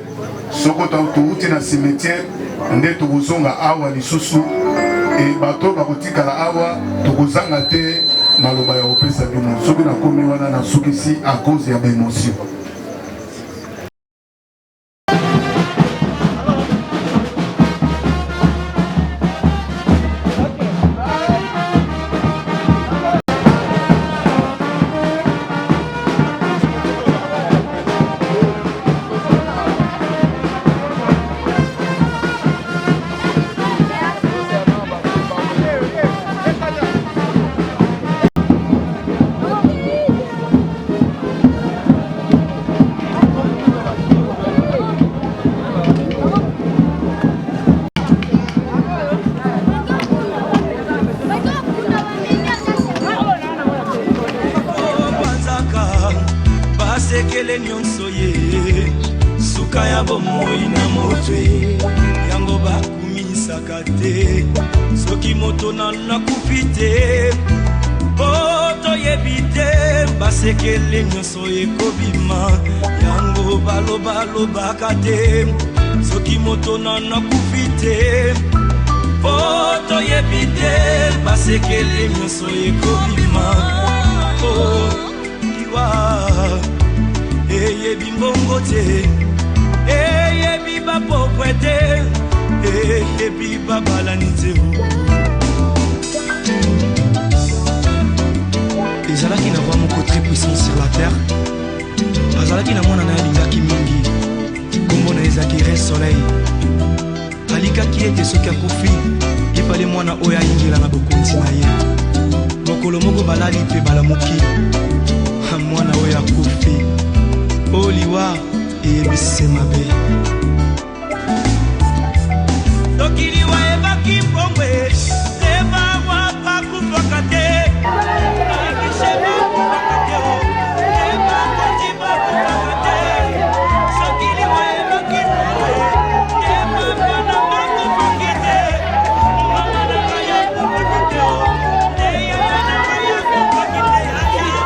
soko touti na cimetière nde tokozonga awa lisusu e bato bakotikala awa tokozanga te maloba ya kopesa bino soki nakomi wana nasukisi à cause ya baémotion. basekele nyonso ye suka ya bomoi na motwe yango bakumisaka te soki moto nakufi te po toyebi te basekele nyonso ekobima yango balobalobaka te soki moto nakufi te po toyebi te basekele nyonso ekobima eyebi mbongo te eyebi bapokwe te eyebi babalani te ezalaki na roi moko très puissant sur la terre azalaki na mwana na ye alingaki mingi kombo na ezalaki re soleil alikaki ete soki akofi epale mwana oyo ayingela na bokonzi na ye mokolo moko balali mpe balamuki mwana oyo akufi oliwa eyebisi mabe soki liwa ebaki mbongwe ebawa bakufaka te akishe bakufaka te ebakoti bakufaka te soki liwa ebaki mbongwe ebabana bakufaki te mama na kaya bakufaki te eyaya na kaya bakufaki te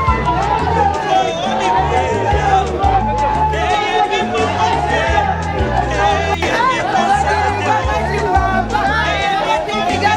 Thank you.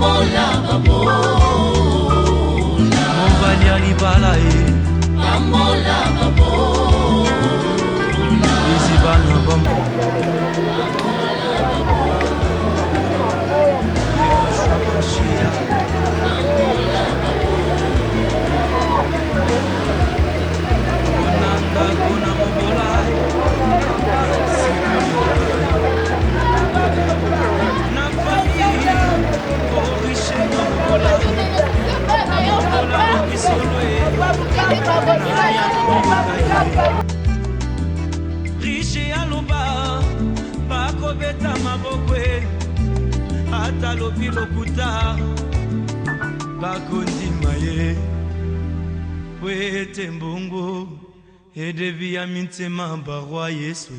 Pambola, pambola. Monvalia libala e. Pambola, pambola. Izibana pambola. Riche aloba bakobeta mabokwe ata lobi lokuta bakondima ye wete mbongo edevi ya mintema barwa Yesu.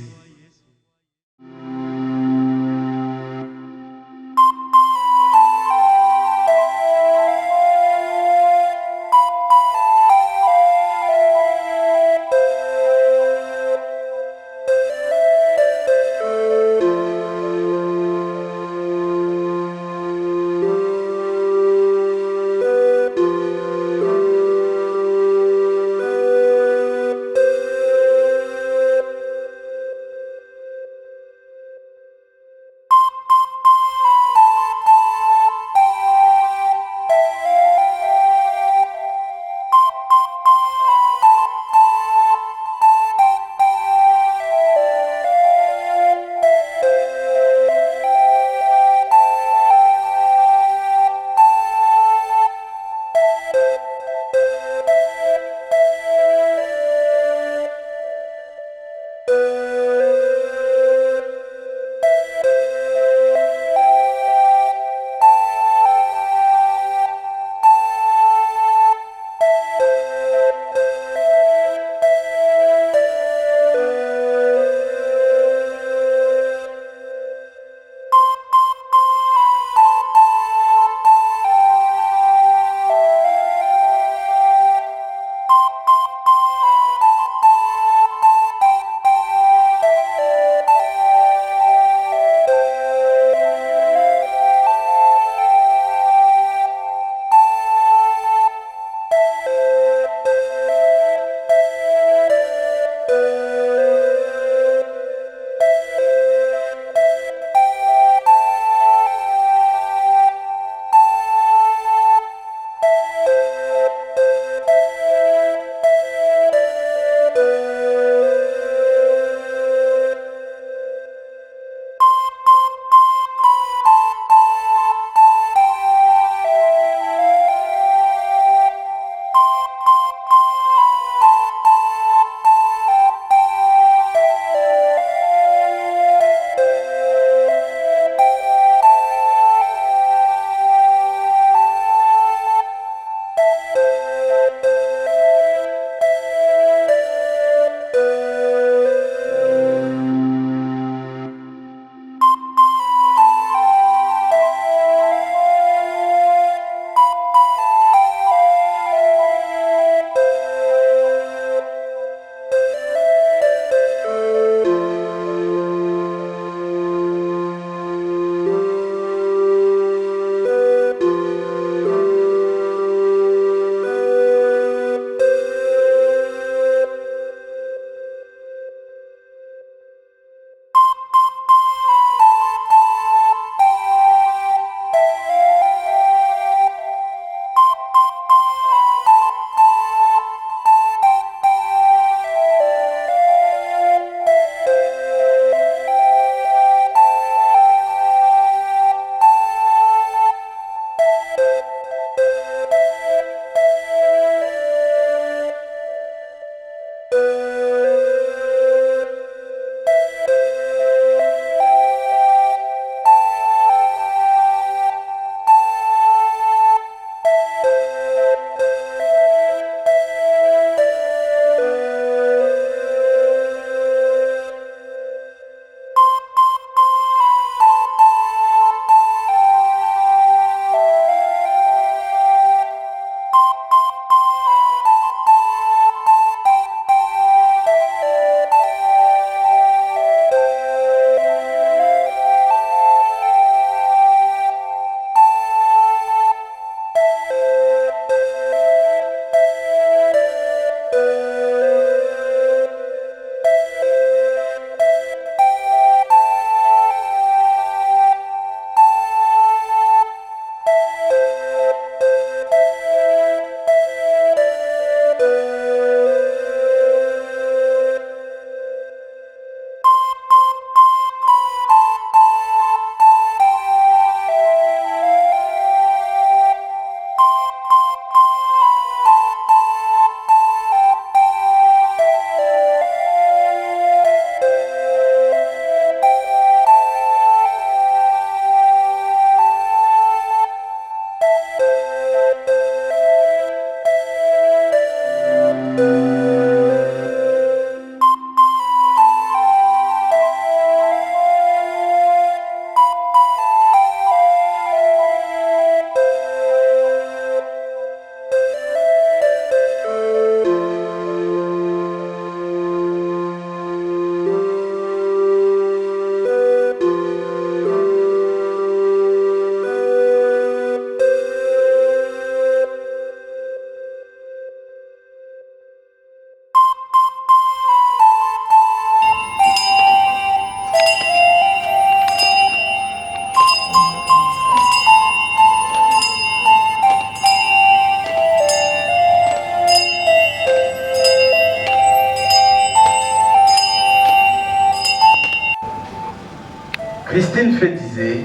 Étienne fait disait,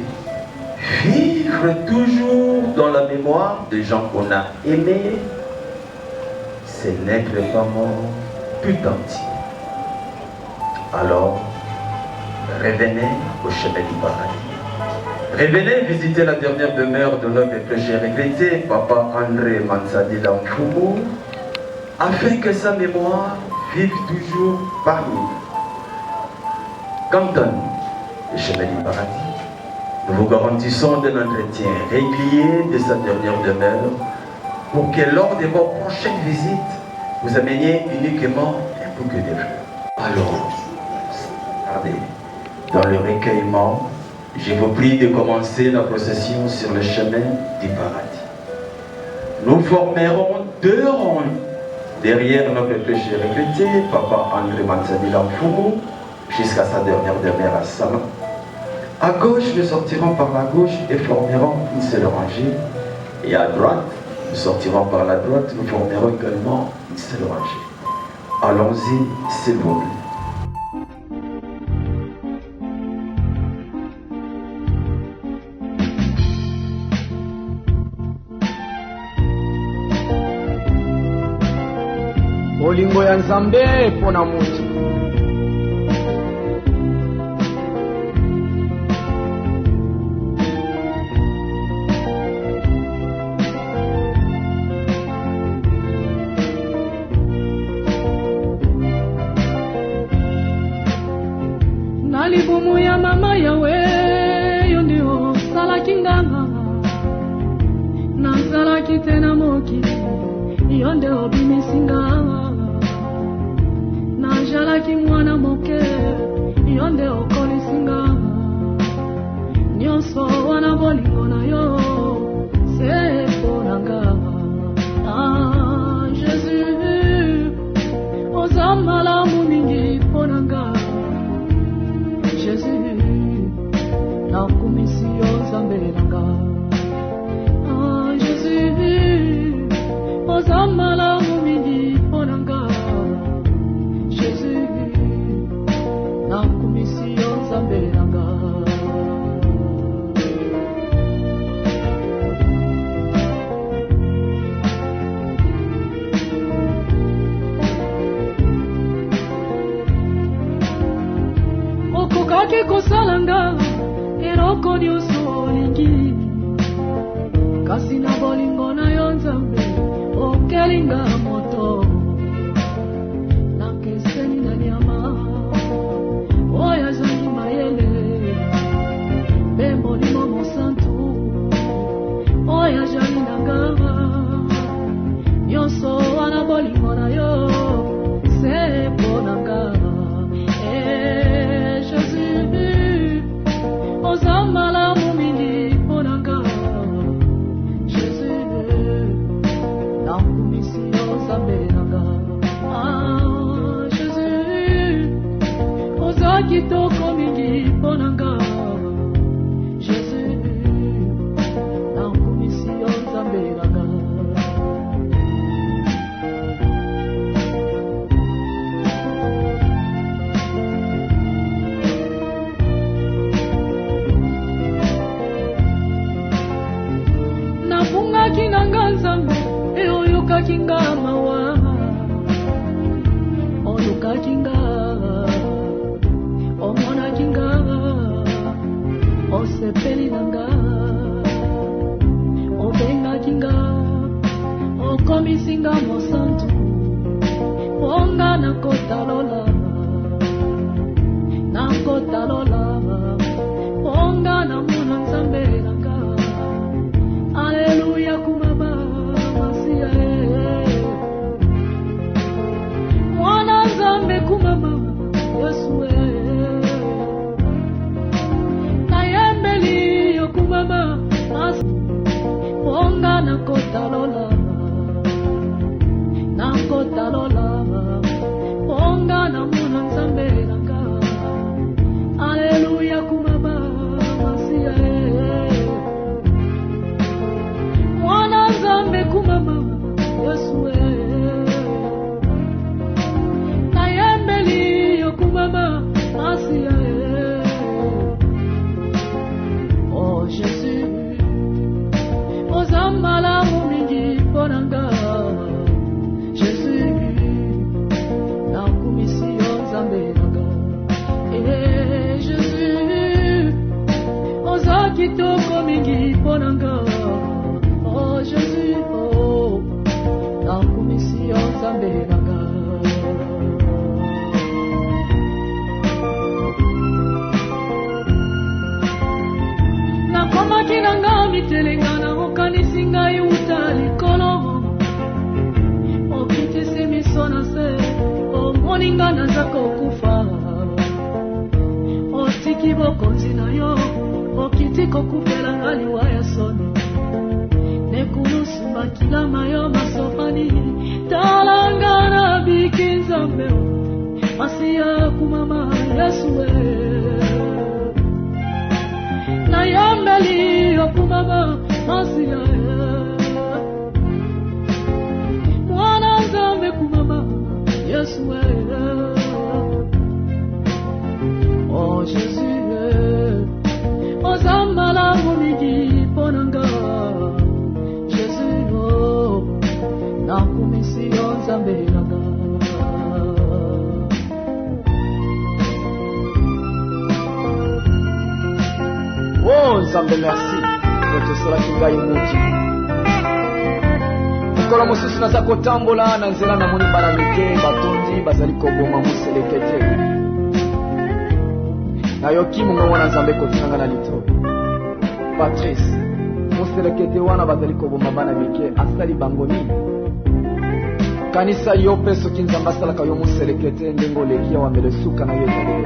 vivre toujours dans la mémoire des gens qu'on a aimés, c'est n'être pas mort tout entier. Alors, revenez au chemin du paradis. Revenez visiter la dernière demeure de l'homme que j'ai regretté, Papa André Mansadi Lamfoumou, afin que sa mémoire vive toujours parmi nous. Cantonne, le chemin du paradis, nous vous garantissons de entretien régulier de sa dernière demeure pour que lors de vos prochaines visites, vous ameniez uniquement un bouquet de fleurs. Alors, regardez, dans le recueillement, je vous prie de commencer la procession sur le chemin du paradis. Nous formerons 2 ronds derrière notre péché regretté, Papa André Mansadi Lamfoumou, jusqu'à sa dernière demeure à Sama. À gauche, nous sortirons par la gauche et formerons une seule rangée. Et à droite, nous sortirons par la droite, nous formerons également une seule rangée. Allons-y, s'il vous plaît. Bolingo ya Nzambe pona mutu. Nalibumu ya mama yawe yo ndio salaki nganga nazalaki tena moki yo ndio bimisinga najalaki mwana moke yo ndio okolisinga nyonso wana bolingo na yo se ponanga Jésus ozamala muningi ponanga Jésus nakumisi yo Nzambe nanga Jésus ozamala muningi ponanga Jésus nakumisi yo Nzambe nanga okokaki kosalanga eloko nyonso olingi kasi na bolingo na yo Nzambe okelinga moto nakeseni na nyama oyo azangi mayele mpe molimo mosantu oyo azali na ngava nyonso wana bolingo na yo se mponanga Jésus ozamala mumingi mponanga Jésus nakumisi yo Nzambe nanga Jésus oza kitoko mingi mponanga Jésus nakumisi yo Nzambe nanga nafungaki nanga Nzambe oyokaki nga mawa olukaki nga omonaki nga osepeli na nga obengaki nga okomisi nga mosantu onga nakotalola onga namona Nzambe na nga Alleluia kumaba masia mwana Nzambe kumaba Yesu nayembeli yo kumaba onga nakotalola onga namona Nzambe na nga Alleluia kumaba masia mwana Nzambe kumaba Yesu nayembeli yo kumaba masia kitoko mingi ponanga. Oh Jésus, oh, nakumisi yo Nzambe nanga. Nakomaki nanga mitelenga na okanisi ngai uta likolo. Okitisi miso na se, omoni nga naza kokufa. Otiki bokonzi na yo, okiti kokufela nga liwa ya soni. Nekulusu makilama yo masofani, talanga na biki Nzambe. Masiya kumama Yesuwe. Na yambeli okumama Masiya. Mwana Nzambe kumama Yesuwe. Oh Jésus, ozambala mumigi ponanga. Jésus, oh, nakumisi yo Nzambe nanga. Oh Nzambe merci, otosolaki ngai muti. Mikolo mosusu naza kotambola na nzela namoni bana mike batondi bazali koboma moselekete. Nayoki mongongo na Nzambe kotinanga na lito. Patrice, moselekete wana bazali koboma bana mike asali bango nini? Kanisa yo pe soki Nzambe asalaka yo moselekete ndenge oleki ya wambele suka na yo ezali.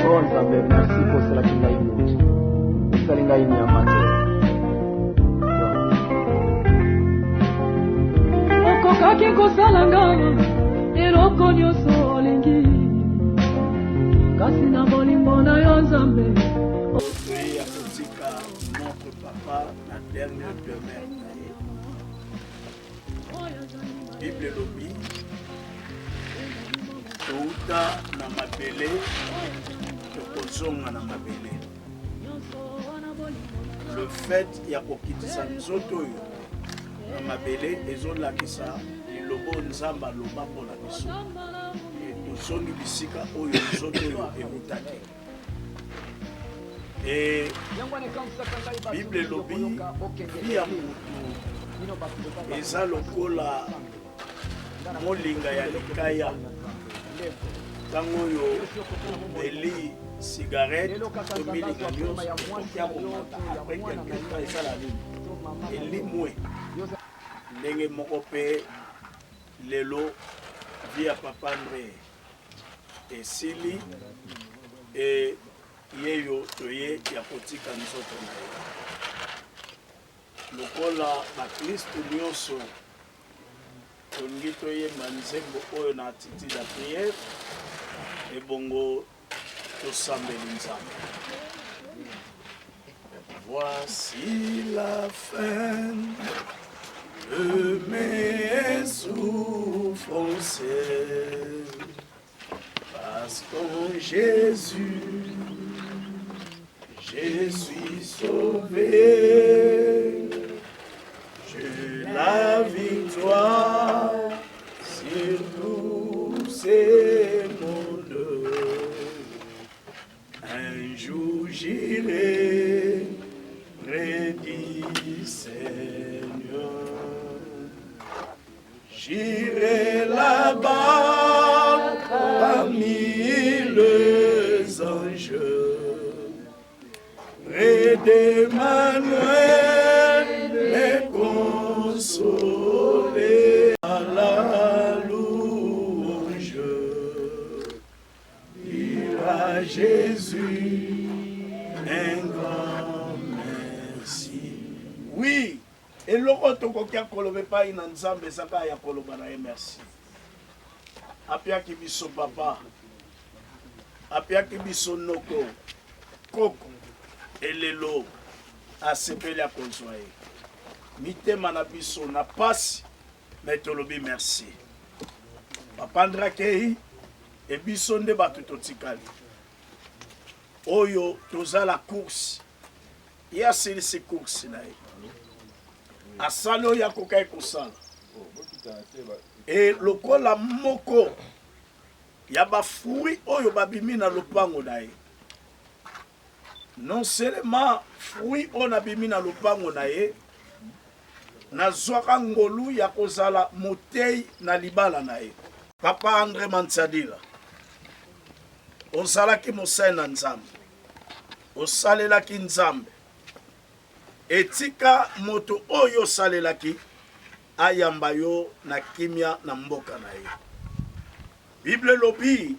Oh Nzambe merci kosalaki ngai muti. Osali ngai nyama te. Okokaki kosala ngai eloko nyonso olingi. Kasi na bolingo na yo Nzambe. Toye ya kotika notre papa na dernière demeure na ye. Bible lobi touta na mabele tokozonga na mabele. Le fait ya kokitisa nzoto oyo na mabele ezolakisa lilobo Nzambe aloba mpona biso. Tozongi bisika oyo nzoto oyo ekutaki. Et Bible lobi via mutu eza lokola molinga ya likaya. Tango oyo eli cigarette to milinga nyonso okia komata après quelque temps ezala nini eli mwe. Ndenge moko mpe lelo via Papa André esili e yeyo toye ya kotika nzoto na ye. Lokola bakristo nyonso tongi toyemba nzembo oyo na attitude ya priere ebongo tosambeli Nzambe. Voici la fin de mes souffrances. Parce qu'en Jésus, je suis sauvé. J'ai la victoire sur tous ces mondes. Un jour j'irai près du Seigneur. J'irai là-bas parmi les anges, près d'Emmanuel, les consoler à la louange. Dire à Jésus un grand merci. Oui. Et l'autre qui a colombé pas une ensemble, ça a colombé merci. Apia ki biso papa, apia ki biso noko, koko, elelo, asepeli a konsoye. Mitema na biso na pasi, metolobi merci. Papa Andra kei, e biso nde batu totikali. Oyo toza la course, ya se course na ye. Asalo ya kokai kosala. Et lokola moko ya ba fruit oyo babimi na lopango na ye. non seulement fruit on abimi na lopango na ye nazwaka ngolu ya kozala motei na libala na ye. Papa André Mansadila ozalaki mosali na Nzambe, osalelaki Nzambe, etika moto oyo osalelaki ayamba yo na kimia na mboka na ye. Bible lobi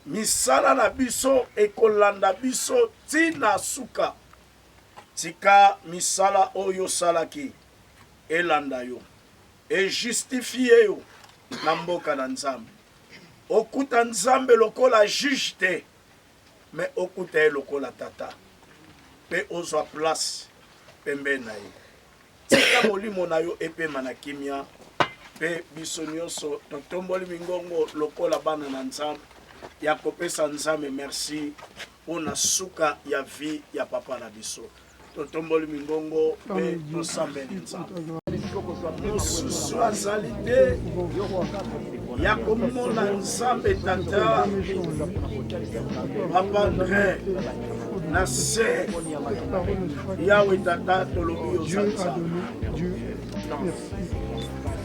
misala na biso ekolanda biso tina suka, tika misala oyo salaki elanda yo e justifie yo na mboka na Nzambe. Okuta Nzambe lokola juge te, mais okuta ye lokola tata pe ozwa place pembe na ye. Tika molimo na yo epema na kimia pe biso nyonso totomboli mingongo lokola bana na Nzambe ya kopesa Nzambe merci pona suka ya vie ya papa na biso. Totomboli mingongo pe tosambeli Nzambe. Mosusu azali te ya komona Nzambe tata Papa André na se yawe tata tolobi ozanza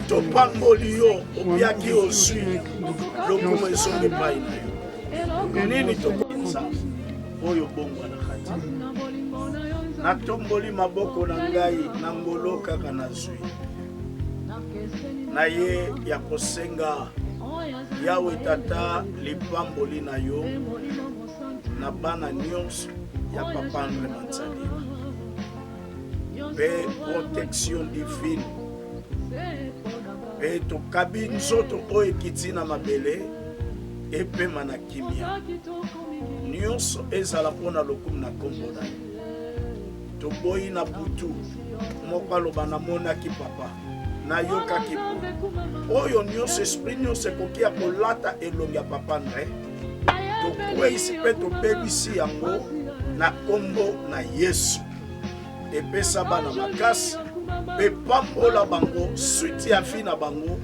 topamboli yo obiaki osui lokumu esonge pai na yo nini tokonza oyo bongwa na kati natomboli maboko na ngai na ngolo kaka nazwi na ye ya kosenga yawe tata lipamboli na yo na bana nyonso ya Papa André Mansadila pe protection divine pe tokabi nzoto oyo ekiti na mabele epema na kimia nyonso ezala mpona lokumu na kombo na ye. Toboyi na butu moko aloba namonaki papa nayokaki oyo nyonso esprit nyonso ekoki ya kolata elongi ya Papa André tokweyisi mpe tobebisi yango na kombo na Yesu. Epesa bana makasi mpe pambola bango suite ya vie na bango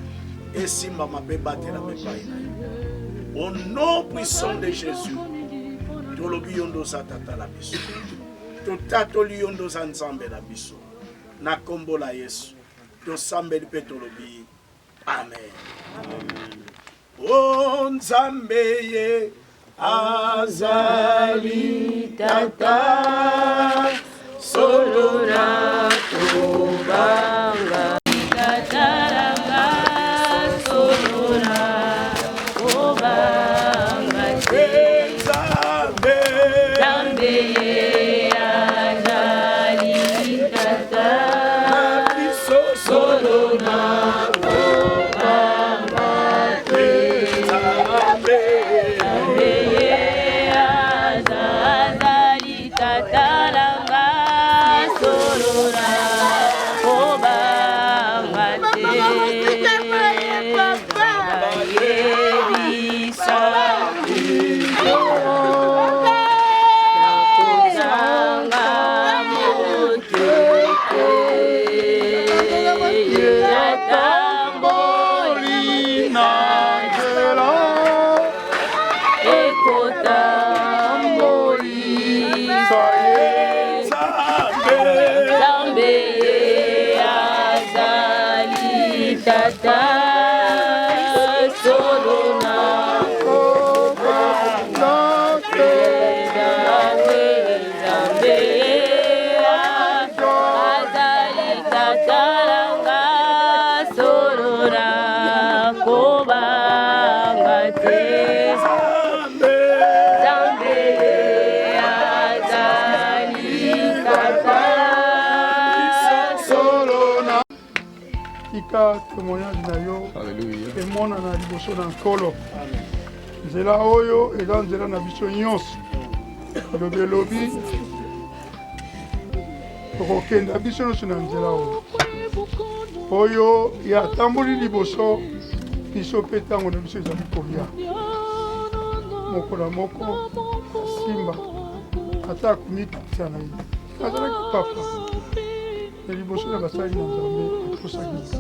esimbama mpe batela mepai na ye. Au nom puissant de Jésus tolobi yo ndoza tata la biso, totatoli yo ndoza Nzambe la biso na kombo la Yesu tosambeli mpe tolobi amen. O Nzambe ye azali tata solo na tobanga tataranga solo na tobanga te Nzambe ye azali tata solo na tobanga te Nzambe ye azali tataranga solo na tobanga témoignage na yo emonana liboso na nkolo nzela oyo eza nzela na biso nyonso elobi tokokenda biso nyonso na nzela oyo yatamboli liboso biso mpe ntango na biso ezali kolia moko na moko simba ata akomikisa na ye azalaki papa na liboso na basali na Nzambe atosaki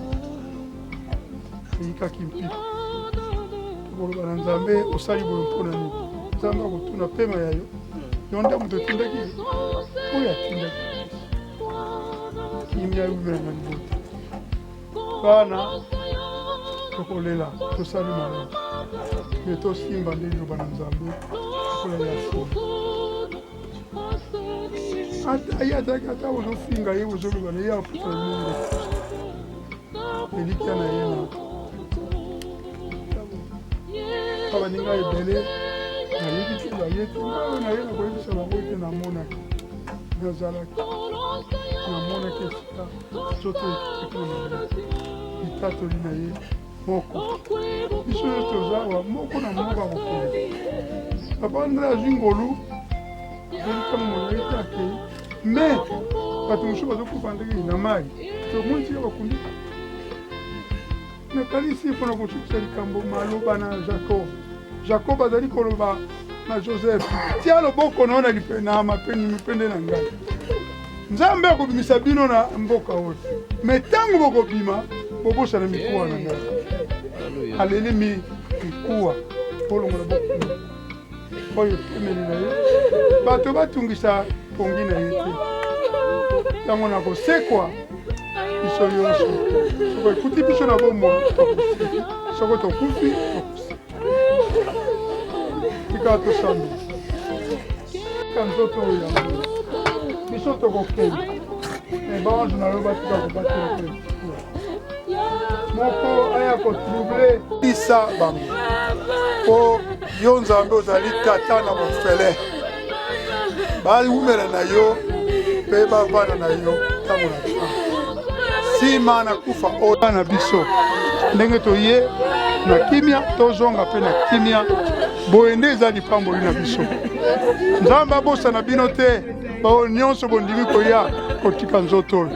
eyikaki mpiko tokoloba na Nzambe osali boyo mpona nini Nzambe akotuna pema ya yo yonde muto tindaki oya tindaki kimia umira na mbote bana tokolela tosali malamu me tosimba nde liloba na nzambe kola ya simba ye ataki ata ozofinga ye ozoloba na ye aputa mingi elikia na ye na kaba ninga ebele nayebi te baye te ngayo na ye nakoyebisa bango ete namonaki nazalaki namonaki esika nzoto ekitaki na mabe litatoli na ye moko biso yo tozawa moko na moko akokende papa andre azwi ngolu azolitama molai te akei me bato mosusu bazokufa ndenge na mai tomoni tika bakundi nakanisi mpona kosukisa likambo maloba na jacob azali koloba na joseph tia loboko na yo na mipende na ngai nzambe akobimisa bino na mboka oyo me ntango bokobima bobosana mikuwa na ngai aleli mikuwa bolongola bokuma oyo temeli na ye bato batungisa pongi na ye te ntango na kosekwa biso nyonso soko ekuti biso na bomoi soko tokufi tika tosambi tika nzoto oyo yango biso tokokende me baange na yo batika kobatela te moko aya kotrouble isa bango mpo yo nzambe ozali tata na bofele bawumela na yo mpe bavanda na yo ntango na ta nsima na kufa oyo na biso ndenge toye na kimia tozonga mpe na kimia boye nde eza lipamboli na biso nzambe abosana bino te bao nyonso bondimi koya kotika nzoto oyo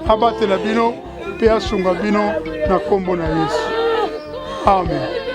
abatela bino mpe asunga bino na kombo na Yesu amen.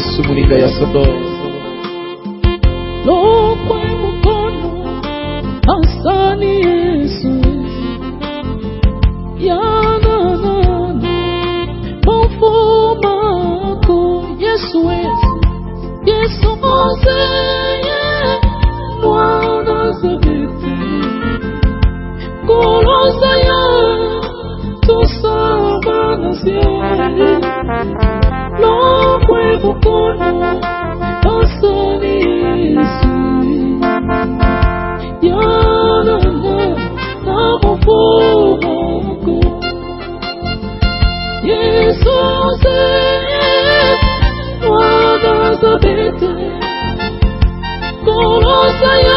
Yesu mulinga ya Sodoma. Lokwe mukono asani Yesu yanana mofumako Yesu Yesu ozeye mwana zabiti kolosaya tusaba nasiye lokwe mukono asani Yesu yanana mofumako Yesu ozeye mwana zabiti kolosaya